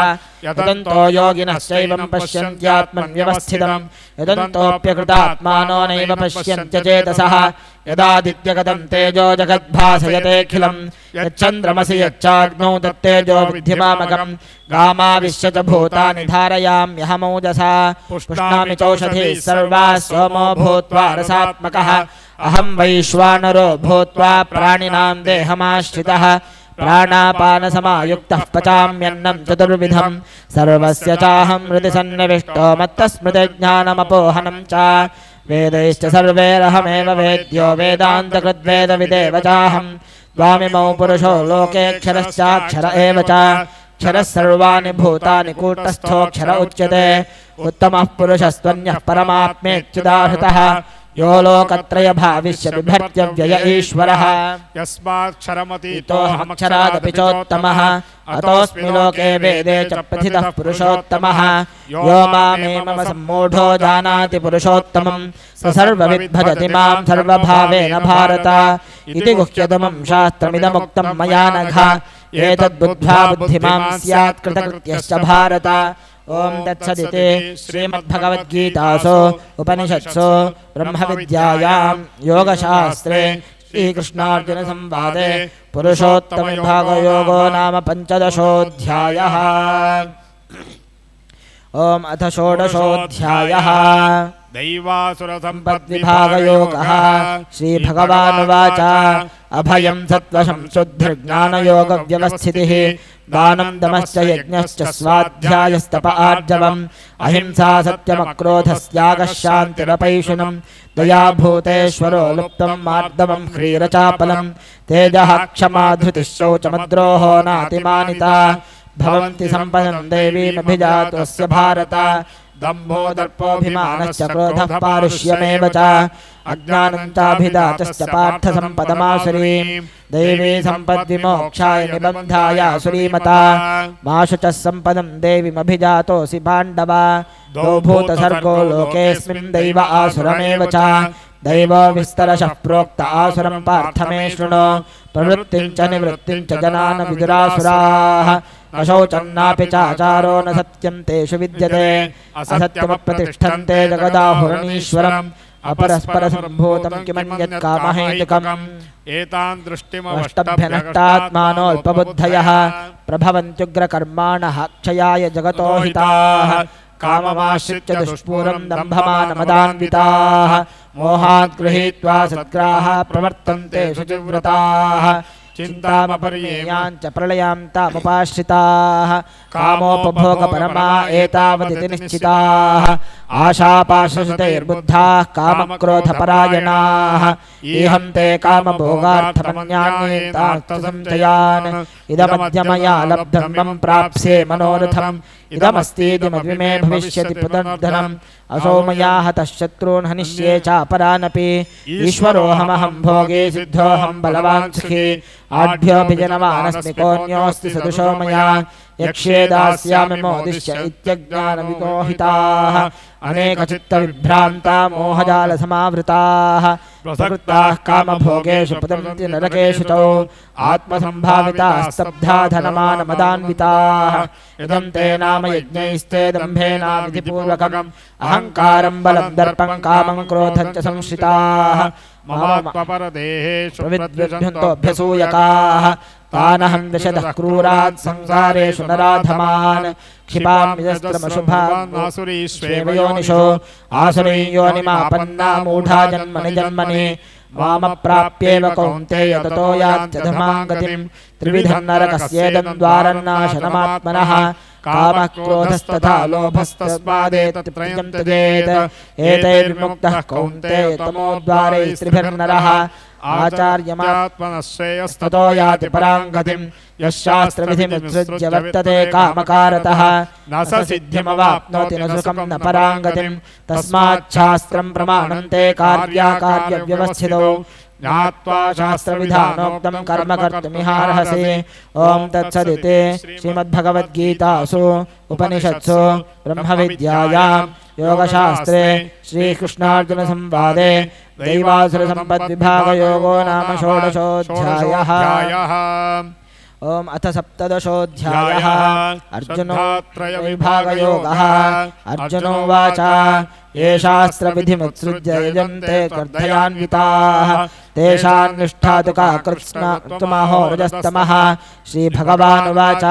यतन्तो योगिनश्चैवं पश्यन्त्यात्मन् व्यवस्थितं यतन्तोऽप्यकृतात्मानो नैव पश्यन्त्यचेतसः यदादित्यगतं तेजो जगद्भासयतेऽखिलं यच्चन्द्रमसि यच्चाग्नौ तत्तेजो विद्धिमामकं गामाविश्य च भूतानि धारयाम्यहमौजसा पुष्णामि चौषधीः सर्वाः सोमो भूत्वा रसात्मकः अहं वैश्वानरो भूत्वा प्राणिनां देहमाश्रितः प्राणापानसमायुक्तः पचाम्यन्नं चतुर्विधं सर्वस्य चाहं हृदि सन्निविष्टो मत्तस्मृतिज्ञानमपोहनं च वेदैश्च सर्वैरहमेव वेद्यो वेदान्तकृद्वेदविदेव चाहं द्वामिमौ पुरुषो लोकेऽक्षरश्चाक्षर एव च क्षरः सर्वाणि भूतानि कूटस्थोऽक्षर उच्यते उत्तमः पुरुषस्त्वन्यः परमात्मेत्युदाहृतः यो लोकत्रय भाविष्य बिभर्त्यव्यय ईश्वरः यस्माक्षरमतीतोऽहमक्षरादपि चोत्तमः अतोऽस्मि लोके वेदे च प्रथितः पुरुषोत्तमः यो मामेव सम्मूढो जानाति पुरुषोत्तमं स सर्वविद्भजति मां सर्वभावेन भारत इति गुह्यतमं शास्त्रमिदमुक्तं मया नघ एतद्बुद्ध्वा बुद्धिमां स्यात् कृतकृत्यश्च भारत ओम तत्सदिति श्रीमद्भगवद्गीतासु उपनिषत्सु ब्रह्मविद्यायां योगशास्त्रे श्रीकृष्णार्जुनसंवादे पुरुषोत्तमविभागयोगो नाम पञ्चदशोऽध्यायः। ओम अथ षोडशोऽध्यायः दैवासुरसम्पद्विभागयोगः। श्रीभगवानुवाच अभयं सत्त्वं शुद्धिर्ज्ञानयोगव्यवस्थितिः दानं दमश्च यज्ञश्च स्वाध्यायस्तप आर्जवम् अहिंसा सत्यमक्रोधस्त्यागः शान्तिरपैशुनं दया भूतेश्वरो लुप्तं मार्दवं ह्रीरचापलं तेजः क्षमा धृतिः शौचमद्रोहो नातिमानिता भवन्ति सम्पदं देवीमभिजातस्य भारत दम्भो दर्पोऽभिमानश्च क्रोधः पारुष्यमेव च अज्ञानं चाभिदाचश्च पार्थसम्पदमासुरीं देवी सम्पद्विमोक्षाय निबन्धाय असुरीमता मा शुचः सम्पदं देवीमभिजातोऽसि पाण्डव द्वौ भूतसर्गो लोकेऽस्मिन् दैव आसुरमेव च दैवो विस्तरशः प्रोक्त आसुरं पार्थ मे शृणु प्रवृत्तिं च निवृत्तिं च जनान विदुरासुराः अशौचन्नापि चाचारो न सत्यं तेषु विद्यते असत्यमप्रतिष्ठन्ते जगदाहुरणीश्वरम् अपरस्परसम्भूतं किमन्यत्कामहेतुकम् एतान् दृष्टिमवष्टभ्यनष्टात्मानोऽल्पबुद्धयः प्रभवन्त्युग्रकर्माणः क्षयाय जगतो हिताः काममाश्रित्य दुष्पूरं दम्भमानमदान्विताः मोहात् गृहीत्वा सद्ग्राहाः प्रवर्तन्ते शुचिव्रताः चिन्तामपर्येयाञ्च प्रलयान्तामुपाश्रिताः कामोपभोगपरमा एतावदिति निश्चिताः आशापाशसुतैर्बुद्धाः कामक्रोधपरायणाः ईहन्ते कामभोगार्थमन्यान्येतार्थसञ्चयान् इदमद्य मया लब्धं मम प्राप्स्ये मनोरथम् इदमस्तीति मद्विमे भविष्यति पुनर्धनम् असौ मया हतः शत्रून् हनिष्ये चापरानपि ईश्वरोऽहमहं भोगे सिद्धोऽहं बलवान् सुखी आढ्योऽभिजनवानस्मि कोऽन्योऽस्ति सदृशो मया यक्ष्ये दास्यामि मोदिष्य इत्यज्ञानविमोहिताः अनेकचित्तविभ्रान्ता मोहजालसमावृताः प्रवृत्ताः कामभोगेषु पतन्ति नरकेषु च आत्मसम्भाविताः स्तब्धा धनमानमदान्विताः इदं ते नाम यज्ञैस्ते दम्भेनाविधिपूर्वकम् अहङ्कारं बलं दर्पं कामं क्रोधं च संश्रिताः ममात्मपरदेहेषु प्रविद्यन्तोऽभ्यसूयकाः तानहं विशदः क्रूरात् संसारेषु नराधमान् क्षिपामि यस्त्रमशुभान्नासुरीष्वेवयोनिषो आसुरीयोनिमापन्ना मूढा जन्मनि जन्मनि मामप्राप्येव कौन्तेय ततो यात्यधमां गतिम् त्रिविधं नरकस्येदं द्वारन्नाशनमात्मनः कामः क्रोधस्तथा लोभस्तस्मादेतत् प्रयं त्यजेत् एतैर्मुक्तः कौन्तेय तमोद्वारैस्त्रिभिर्नरः आचार्यमात्मनश्रेयस्ततो याति परां गतिम् यः शास्त्रविधिमुत्सृज्य वर्तते कामकारतः न स सिद्धिमवाप्नोति न सुखं न परां गतिम् तस्माच्छास्त्रं प्रमाणन्ते कार्याकार्यव्यवस्थितौ ज्ञात्वा शास्त्रविधानोक्तं कर्म कर्तुमिहार्हसि ॐ तत्सदिति श्रीमद्भगवद्गीतासु उपनिषत्सु ब्रह्मविद्यायां योगशास्त्रे श्रीकृष्णार्जुनसंवादे दैवासुरसम्पद्विभागयोगो नाम षोडशोऽध्यायः। ओम अथ सप्तदशोऽध्यायः अर्जुनोऽत्रयविभागयोगः। अर्जुनोवाच ये शास्त्रविधिमुत्सृज्य यजन्ते कर्धयान्विताः तेषां निष्ठा तु का कृत्स्नात्महो रजस्तमः। श्रीभगवानुवाच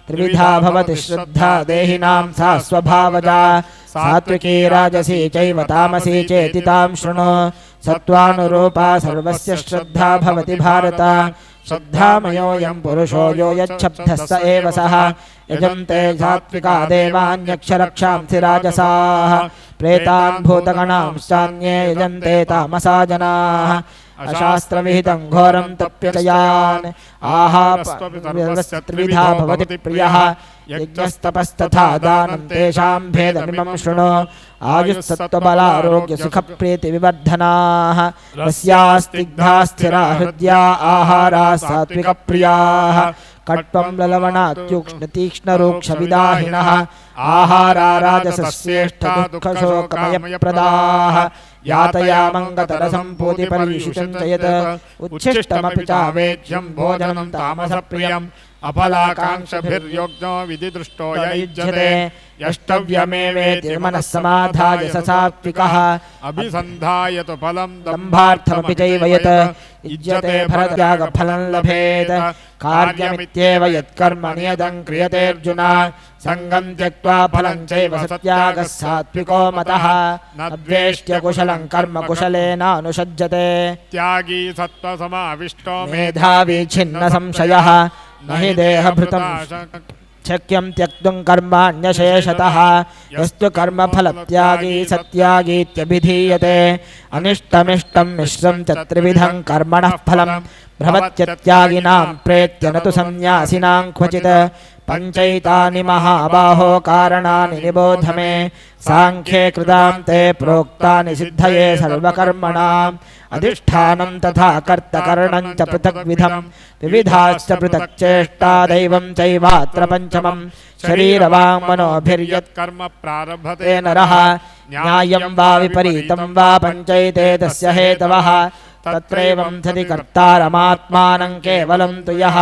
त्रिविधा भवति श्रद्धा देहिनां सा स्वभावजा सात्विकी राजसी चैव तामसी चेति तां शृणु। सत्त्वानुरूपा सर्वस्य श्रद्धा भवति भारत। श्रद्धामयोऽयं पुरुषो यो यच्छब्दः स एव सः। यजन्ते सात्विका देवान्यक्षरक्षांसि राजसाः प्रेतान् भूतगणांश्चान्ये यजन्ते तामसा जनाः। अशास्त्रविहितं घोरं तप्यतयान् त्रिविधा भवति प्रियः। यज्ञस्तपस्तथा दानं तेषां भेदमिमं शृणु। आयुस्सत्त्वबलारोग्यसुखप्रीतिविवर्धनाः रस्यास्तिग्धा स्थिरा हृद्या आहाराः सात्विकप्रियाः। कट्वं ललवणात्यूक्ष्णतीक्ष्णरूक्षविदाहिनः आहारा राजसस्येष्ठदुःखशोकमयप्रदाः। यातयामङ्गतरसम्पूतिपरीषितं च यत् उच्छिष्टमपि चावेद्यं भोजनं तामसप्रियम्। अफलाकाङ्क्षभिर्योग्नो विधिदृष्टो य युज्यते यष्टव्यमेवेति मनः समाधाय स सात्विकः। अभिसन्धाय तु फलं दम्भार्थमपि चैव यत् युज्यते फलत्यागफलं लभेत्। कार्यमित्येव यत्कर्म नियतं क्रियते अर्जुन सङ्गं त्यक्त्वा फलं चैव सत्यागः सात्विको मतः। न द्वेष्ट्य कुशलं कर्म कुशलेनानुषज्यते त्यागी सत्त्वसमाविष्टो मेधावी छिन्न संशयः। न हि देहभृतं शक्यं त्यक्तुं कर्माण्यशेषतः। यस्तु कर्मफलत्यागी सत्यागीत्यभिधीयते। अनिष्टमिष्टं मिश्रं च त्रिविधं कर्मणः फलं भवत्यत्यागिनां प्रेत्य न तु सन्न्यासिनां क्वचित्। पञ्चैतानि महाबाहो कारणानि निबोध मे। साङ्ख्ये कृतां ते प्रोक्तानि सिद्धये सर्वकर्मणाम्। अधिष्ठानं तथा कर्तकरणं च पृथग्विधं विविधाश्च पृथक् चेष्टा दैवं चैवात्र पञ्चमं। शरीरवाङ्मनोभिर्यत्कर्म प्रारभते नरः न्यायं वा विपरीतं वा पञ्चैते तस्य हेतवः। तत्रैवं सति कर्तारमात्मानं केवलं तु यः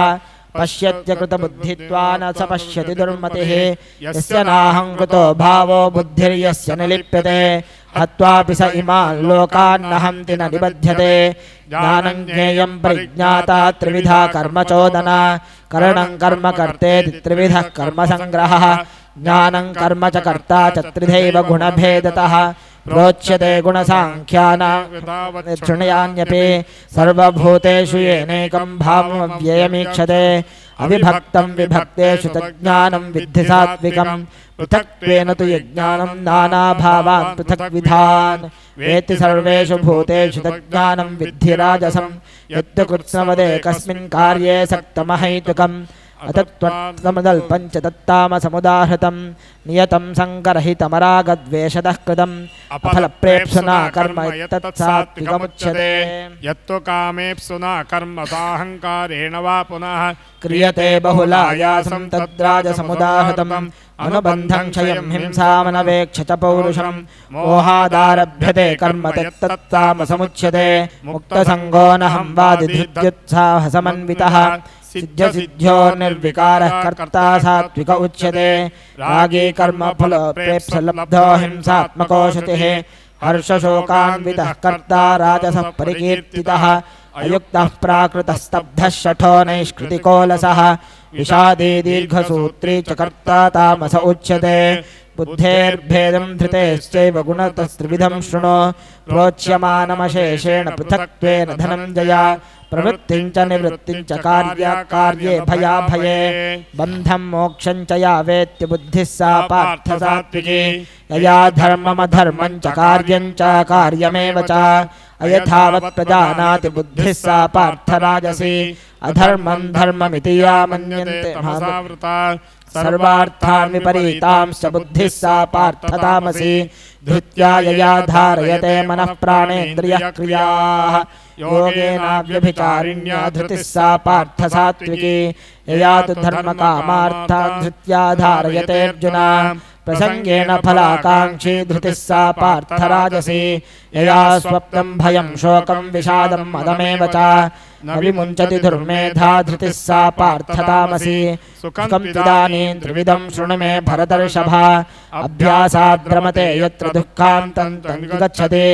पश्यत्यकृतबुद्धित्वा न स पश्यति दुर्मतिः। यस्य नाहं कृतो भावो बुद्धिर्यस्य न लिप्यते हत्वापि स इमान् लोकान् न हन्ति न निबध्यते। ज्ञानं ज्ञेयं परिज्ञाता त्रिविधा कर्मचोदना। करणं कर्म कर्तेति त्रिविधः कर्मसङ्ग्रहः। ज्ञानं कर्म च कर्ता च त्रिधैव गुणभेदतः। प्रोच्यते गुणसाङ्ख्यानां शृणुयान्यपि सर्वभूतेषु येनैकं भावमव्ययमीक्षते अविभक्तं विभक्तेषु तज्ज्ञानं विद्धि सात्विकं पृथक्त्वेन तु यज्ञानं नानाभावान् पृथक्विधान् वेत्ति सर्वेषु भूतेषु तज्ज्ञानं विद्धि राजसं यत्तु कृत्स्नवदेकस्मिन् कार्ये सक्तमहैतुकम् अतत्त्वमदल्पं च तत्तामसमुदाहृतं नियतं सङ्गरहितमरागद्वेषतः कृतम् अफलप्रेप्सुना कर्म तत्सात्विकमुच्यते यत्तु कामेप्सुना कर्म साहङ्कारेण वा पुनः क्रियते बहुलायासं तद्राजसमुदाहृतम् अनुबन्धं क्षयं हिंसामनवेक्ष च पौरुषं मोहादारभ्यते कर्म तत्तामसमुच्यते मुक्तसङ्गो नहं वादिधृत्युत्साहसमन्वितः सिद्ध्यो निर्विकारः कर्ता सात्विक उच्यते रागी कर्मफलप्रेप्सलब्धो हिंसात्मको शुचिः हर्षशोकान्वितः कर्ता राजसः परिकीर्तितः अयुक्तः प्राकृतस्तब्धः शठो नैष्कृतिकोलसः विषादी दीर्घसूत्री च कर्ता तामस उच्यते बुद्धेर्भेदं धृतेश्चैव गुणतस्त्रिविधं शृणु प्रोच्यमानमशेषेण पृथक्त्वेन धनञ्जया प्रवृत्तिं च निवृत्तिं च कार्ये भयाभये बन्धं मोक्षं च या वेत्ति बुद्धिः सा पार्थ सात्विकी यया धर्ममधर्मं च कार्यं च कार्यमेव च अयथावत् प्रजानाति बुद्धिः सा पार्थ राजसी अधर्मं धर्ममिति या मन्यन्ते सर्वार्थान् विपरीतांश्च बुद्धिः सा पार्थ तामसी धृत्या यया धारयते मनः प्राणेन्द्रियः क्रियाः योगेनाव्यभिचारिण्या धृतिः सा पार्थ सात्विकी यया तु धर्मकामार्थान् धृत्या धारयते अर्जुन प्रसंगेन फलाकांक्षी धृतिः सा पार्थ राजसी यया स्वप्नं भयं शोकं विषादं मदमेव च न विमुञ्चति दुर्मेधा धृतिः सा पार्थ तामसी सुखं तदानीं त्रिविधं शृणु मे भरतर्षभा अभ्यासाद् भ्रमते यत्र दुःखान्तं गच्छति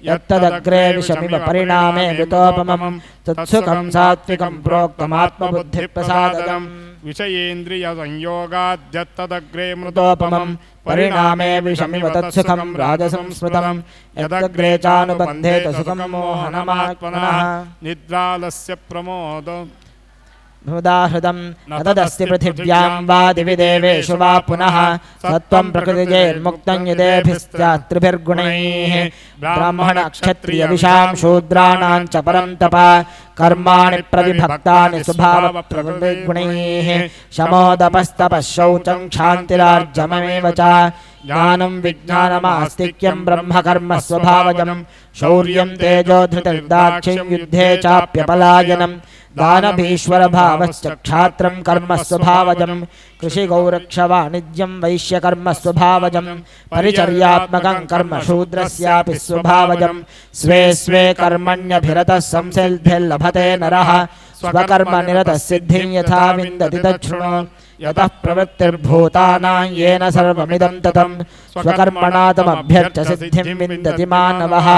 यत्तदग्रे विषमिव परिणामे वितोपमं तत्सुखं सात्विकं प्रोक्तमात्मबुद्धिप्रसादकम् विषयेन्द्रिय संयोगाद्यत्तदग्रे मृतोपमं परिणामे विषमिव तत्सुखं राजसं स्मृतं यदग्रे चानुबन्धे सुखं मोहनमात्मनः निद्रालस्य प्रमोद हृदाहृदं न तदस्ति पृथिव्यां वा दिवि देवेषु वा पुनः सत्त्वं प्रकृतिजैर्मुक्तं यदेभिस्त्रिभिर्गुणैः ब्राह्मणक्षत्रियविषां शूद्राणां च परं तप कर्माणि प्रविभक्तानि स्वभावप्रकृतिगुणैः शमोदपस्तपः शौचं क्षान्तिरार्जवमेव च ज्ञानं विज्ञानमास्तिक्यं ब्रह्मकर्म स्वभावजं शौर्यं तेजो धृतिर्दाक्ष्यं युद्धे चाप्यपलायनं दानभीश्वरभावश्च क्षात्रं कर्म स्वभावजं कृषिगौरक्षवाणिज्यं वैश्यकर्म स्वभावजं परिचर्यात्मकं कर्म शूद्रस्यापि स्वभावजं स्वे स्वे कर्मण्यभिरतः संसिद्धिर्लभते नरः स्वकर्मनिरतः सिद्धिं यथा विन्दति तच्छृणु यतः प्रवृत्तिर्भूतानां येन सर्वमिदं ततं स्वकर्मणा तमभ्यर्च्य सिद्धिं विन्दति मानवः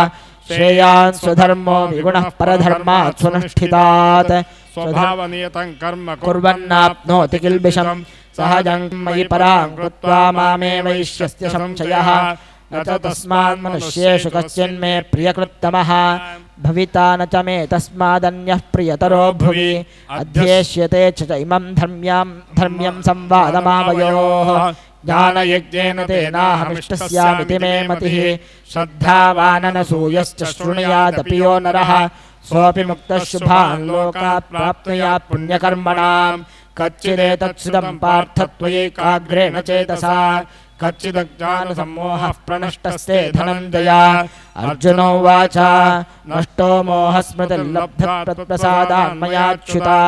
श्रेयान् स्वधर्मो विगुणः परधर्मात् सुनिष्ठितात् स्वभावनियतं कर्म कुर्वन्नाप्नोति किल्बिषं सहजं मयि परां कृत्वा मामेवैष्यस्य संशयः न च तस्मात् मनुष्येषु कश्चिन्मे प्रियकृत्तमः भविता न च मे तस्मादन्यः प्रियतरो भुवि अध्येष्यते च इमं धर्म्यं संवादमावयोः ज्ञानयज्ञेन तेनाहमिष्टस्यामिति मे मतिः श्रद्धावाननसूयश्च शृणुयादपि यो नरः सोऽपि मुक्तः शुभान् लोकात् प्राप्नुयात् पुण्यकर्मणां कच्चिदेतत्सुदं पार्थ त्वयैकाग्रेण चेतसा कच्चिदज्ञानसम्मोहः प्रणष्टस्ते धनञ्जया अर्जुनोवाच नष्टो मोहस्मृतिर्लब्धप्रसादान् मयाच्युता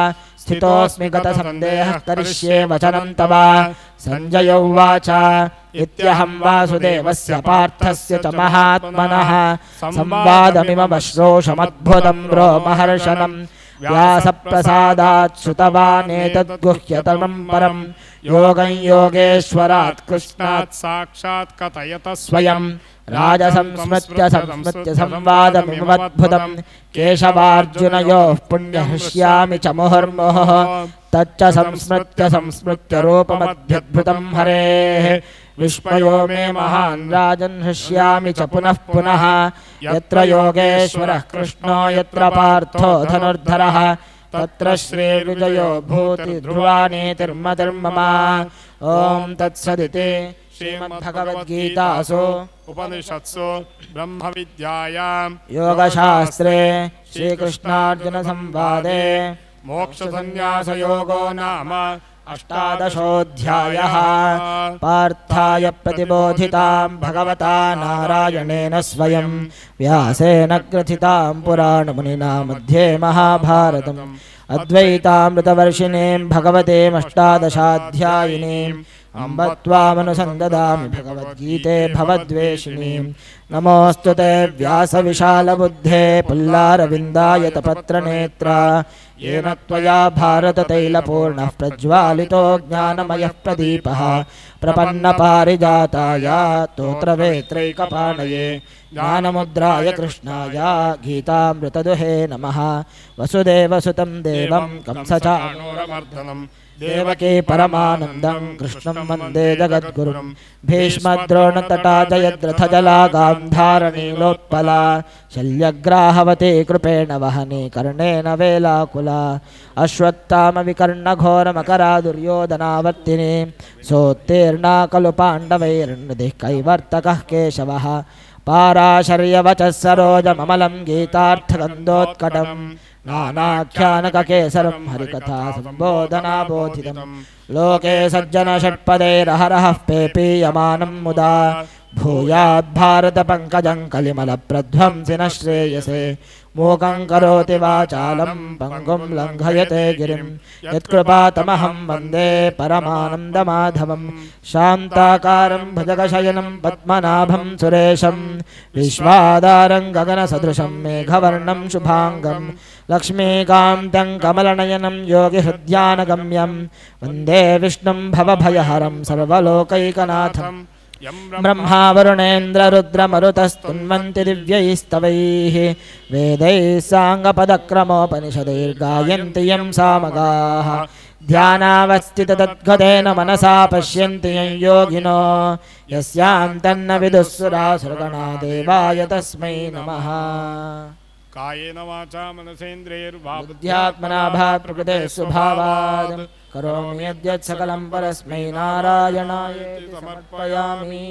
स्थितोऽस्मि गतसन्देहः करिष्ये वचनं तव सञ्जय उवाच इत्यहं वासुदेवस्य पार्थस्य च महात्मनः संवादमिममश्रोषमद्भुतं रोमहर्षणं व्यासप्रसादात् श्रुतवानेतद्गुह्यतमं परं योगं योगेश्वरात् कृष्णात् साक्षात् कथयत स्वयं राजसंस्मृत्य संवादमिमद्भुतं केशवार्जुनयोः पुण्यहृष्यामि च मुहुर्मुहुः तच्च संस्मृत्य रूपमध्यद्भुतं हरेः विस्मयो मे महान् राजन् हृष्यामि च पुनः पुनः यत्र योगेश्वरः कृष्णो यत्र पार्थो धनुर्धरः तत्र श्रीविजयो भूति ध्रुवानीतिर्मतिर्मम ॐ तत्सदिति श्रीमद्भगवद्गीतासु उपनिषत्सु ब्रह्मविद्यायां योगशास्त्रे श्रीकृष्णार्जुनसंवादे मोक्षसंन्यासयोगो नाम अष्टादशोऽध्यायः पार्थाय प्रतिबोधितां भगवता नारायणेन स्वयं व्यासेन ग्रथितां पुराणमुनिना मध्ये महाभारतम् अद्वैतामृतवर्षिणीं भगवतीमष्टादशाध्यायिनीम् अम्ब त्वामनुसन्ददामि भगवद्गीते भवद्वेषिणीं नमोऽस्तु ते व्यासविशालबुद्धे पुल्लारविन्दायतपत्रनेत्रा येन त्वया भारततैलपूर्णः प्रज्वालितो ज्ञानमयः प्रदीपः प्रपन्नपारिजाताय स्तोत्रवेत्रैकपाणये ज्ञानमुद्राय कृष्णाय गीतामृतदुहे नमः वसुदेवसुतं देवं कंसचाणूरमर्दनं देवकी परमानन्दं कृष्णं वन्दे जगद्गुरुं भीष्मद्रोणतटा जयद्रथजला गान्धारनीलोत्पला शल्यग्राहवती कृपेण वहनी कर्णेन वेलाकुला अश्वत्थामविकर्णघोरमकरा दुर्योधनावर्तिनी सोत्तीर्णा खलु पाण्डवैर्नृधिः कैवर्तकः केशवः पाराशर्यवचः सरोजममलं गीतार्थगन्धोत्कटम् नानाख्यानककेसरं हरिकथा सम्बोधनाबोधितं लोके सज्जनषट्पदैरहरः पेपीयमानं मुदा भूयाद्भारतपङ्कजं कलिमलप्रध्वंसिनः श्रेयसे मूकं करोति वाचालं पङ्गुं लङ्घयते गिरिं यत्कृपातमहं वन्दे परमानन्दमाधवं शान्ताकारं भुजगशयनं पद्मनाभं सुरेशं विश्वाधारं गगनसदृशं मेघवर्णं शुभाङ्गं लक्ष्मीकान्तं कमलनयनं योगिहृद्यानगम्यं वन्दे विष्णुं भवभयहरं सर्वलोकैकनाथम् ब्रह्मा वरुणेन्द्ररुद्रमरुतस्तुन्वन्ति दिव्यैस्तवैः वेदैः साङ्गपदक्रमोपनिषदैर्गायन्ति यं सामगाः ध्यानावस्थिततद्गतेन मनसा पश्यन्ति यं योगिनो यस्यां तन्न विदुःसुरासुरगणा देवाय तस्मै नमः कायेन वाचा मनसेन्द्रियैर्वा बुद्ध्यात्मना भात् प्रकृतेः स्वभावात् करोमि यद्यत् सकलं परस्मै नारायणाय समर्पयामि।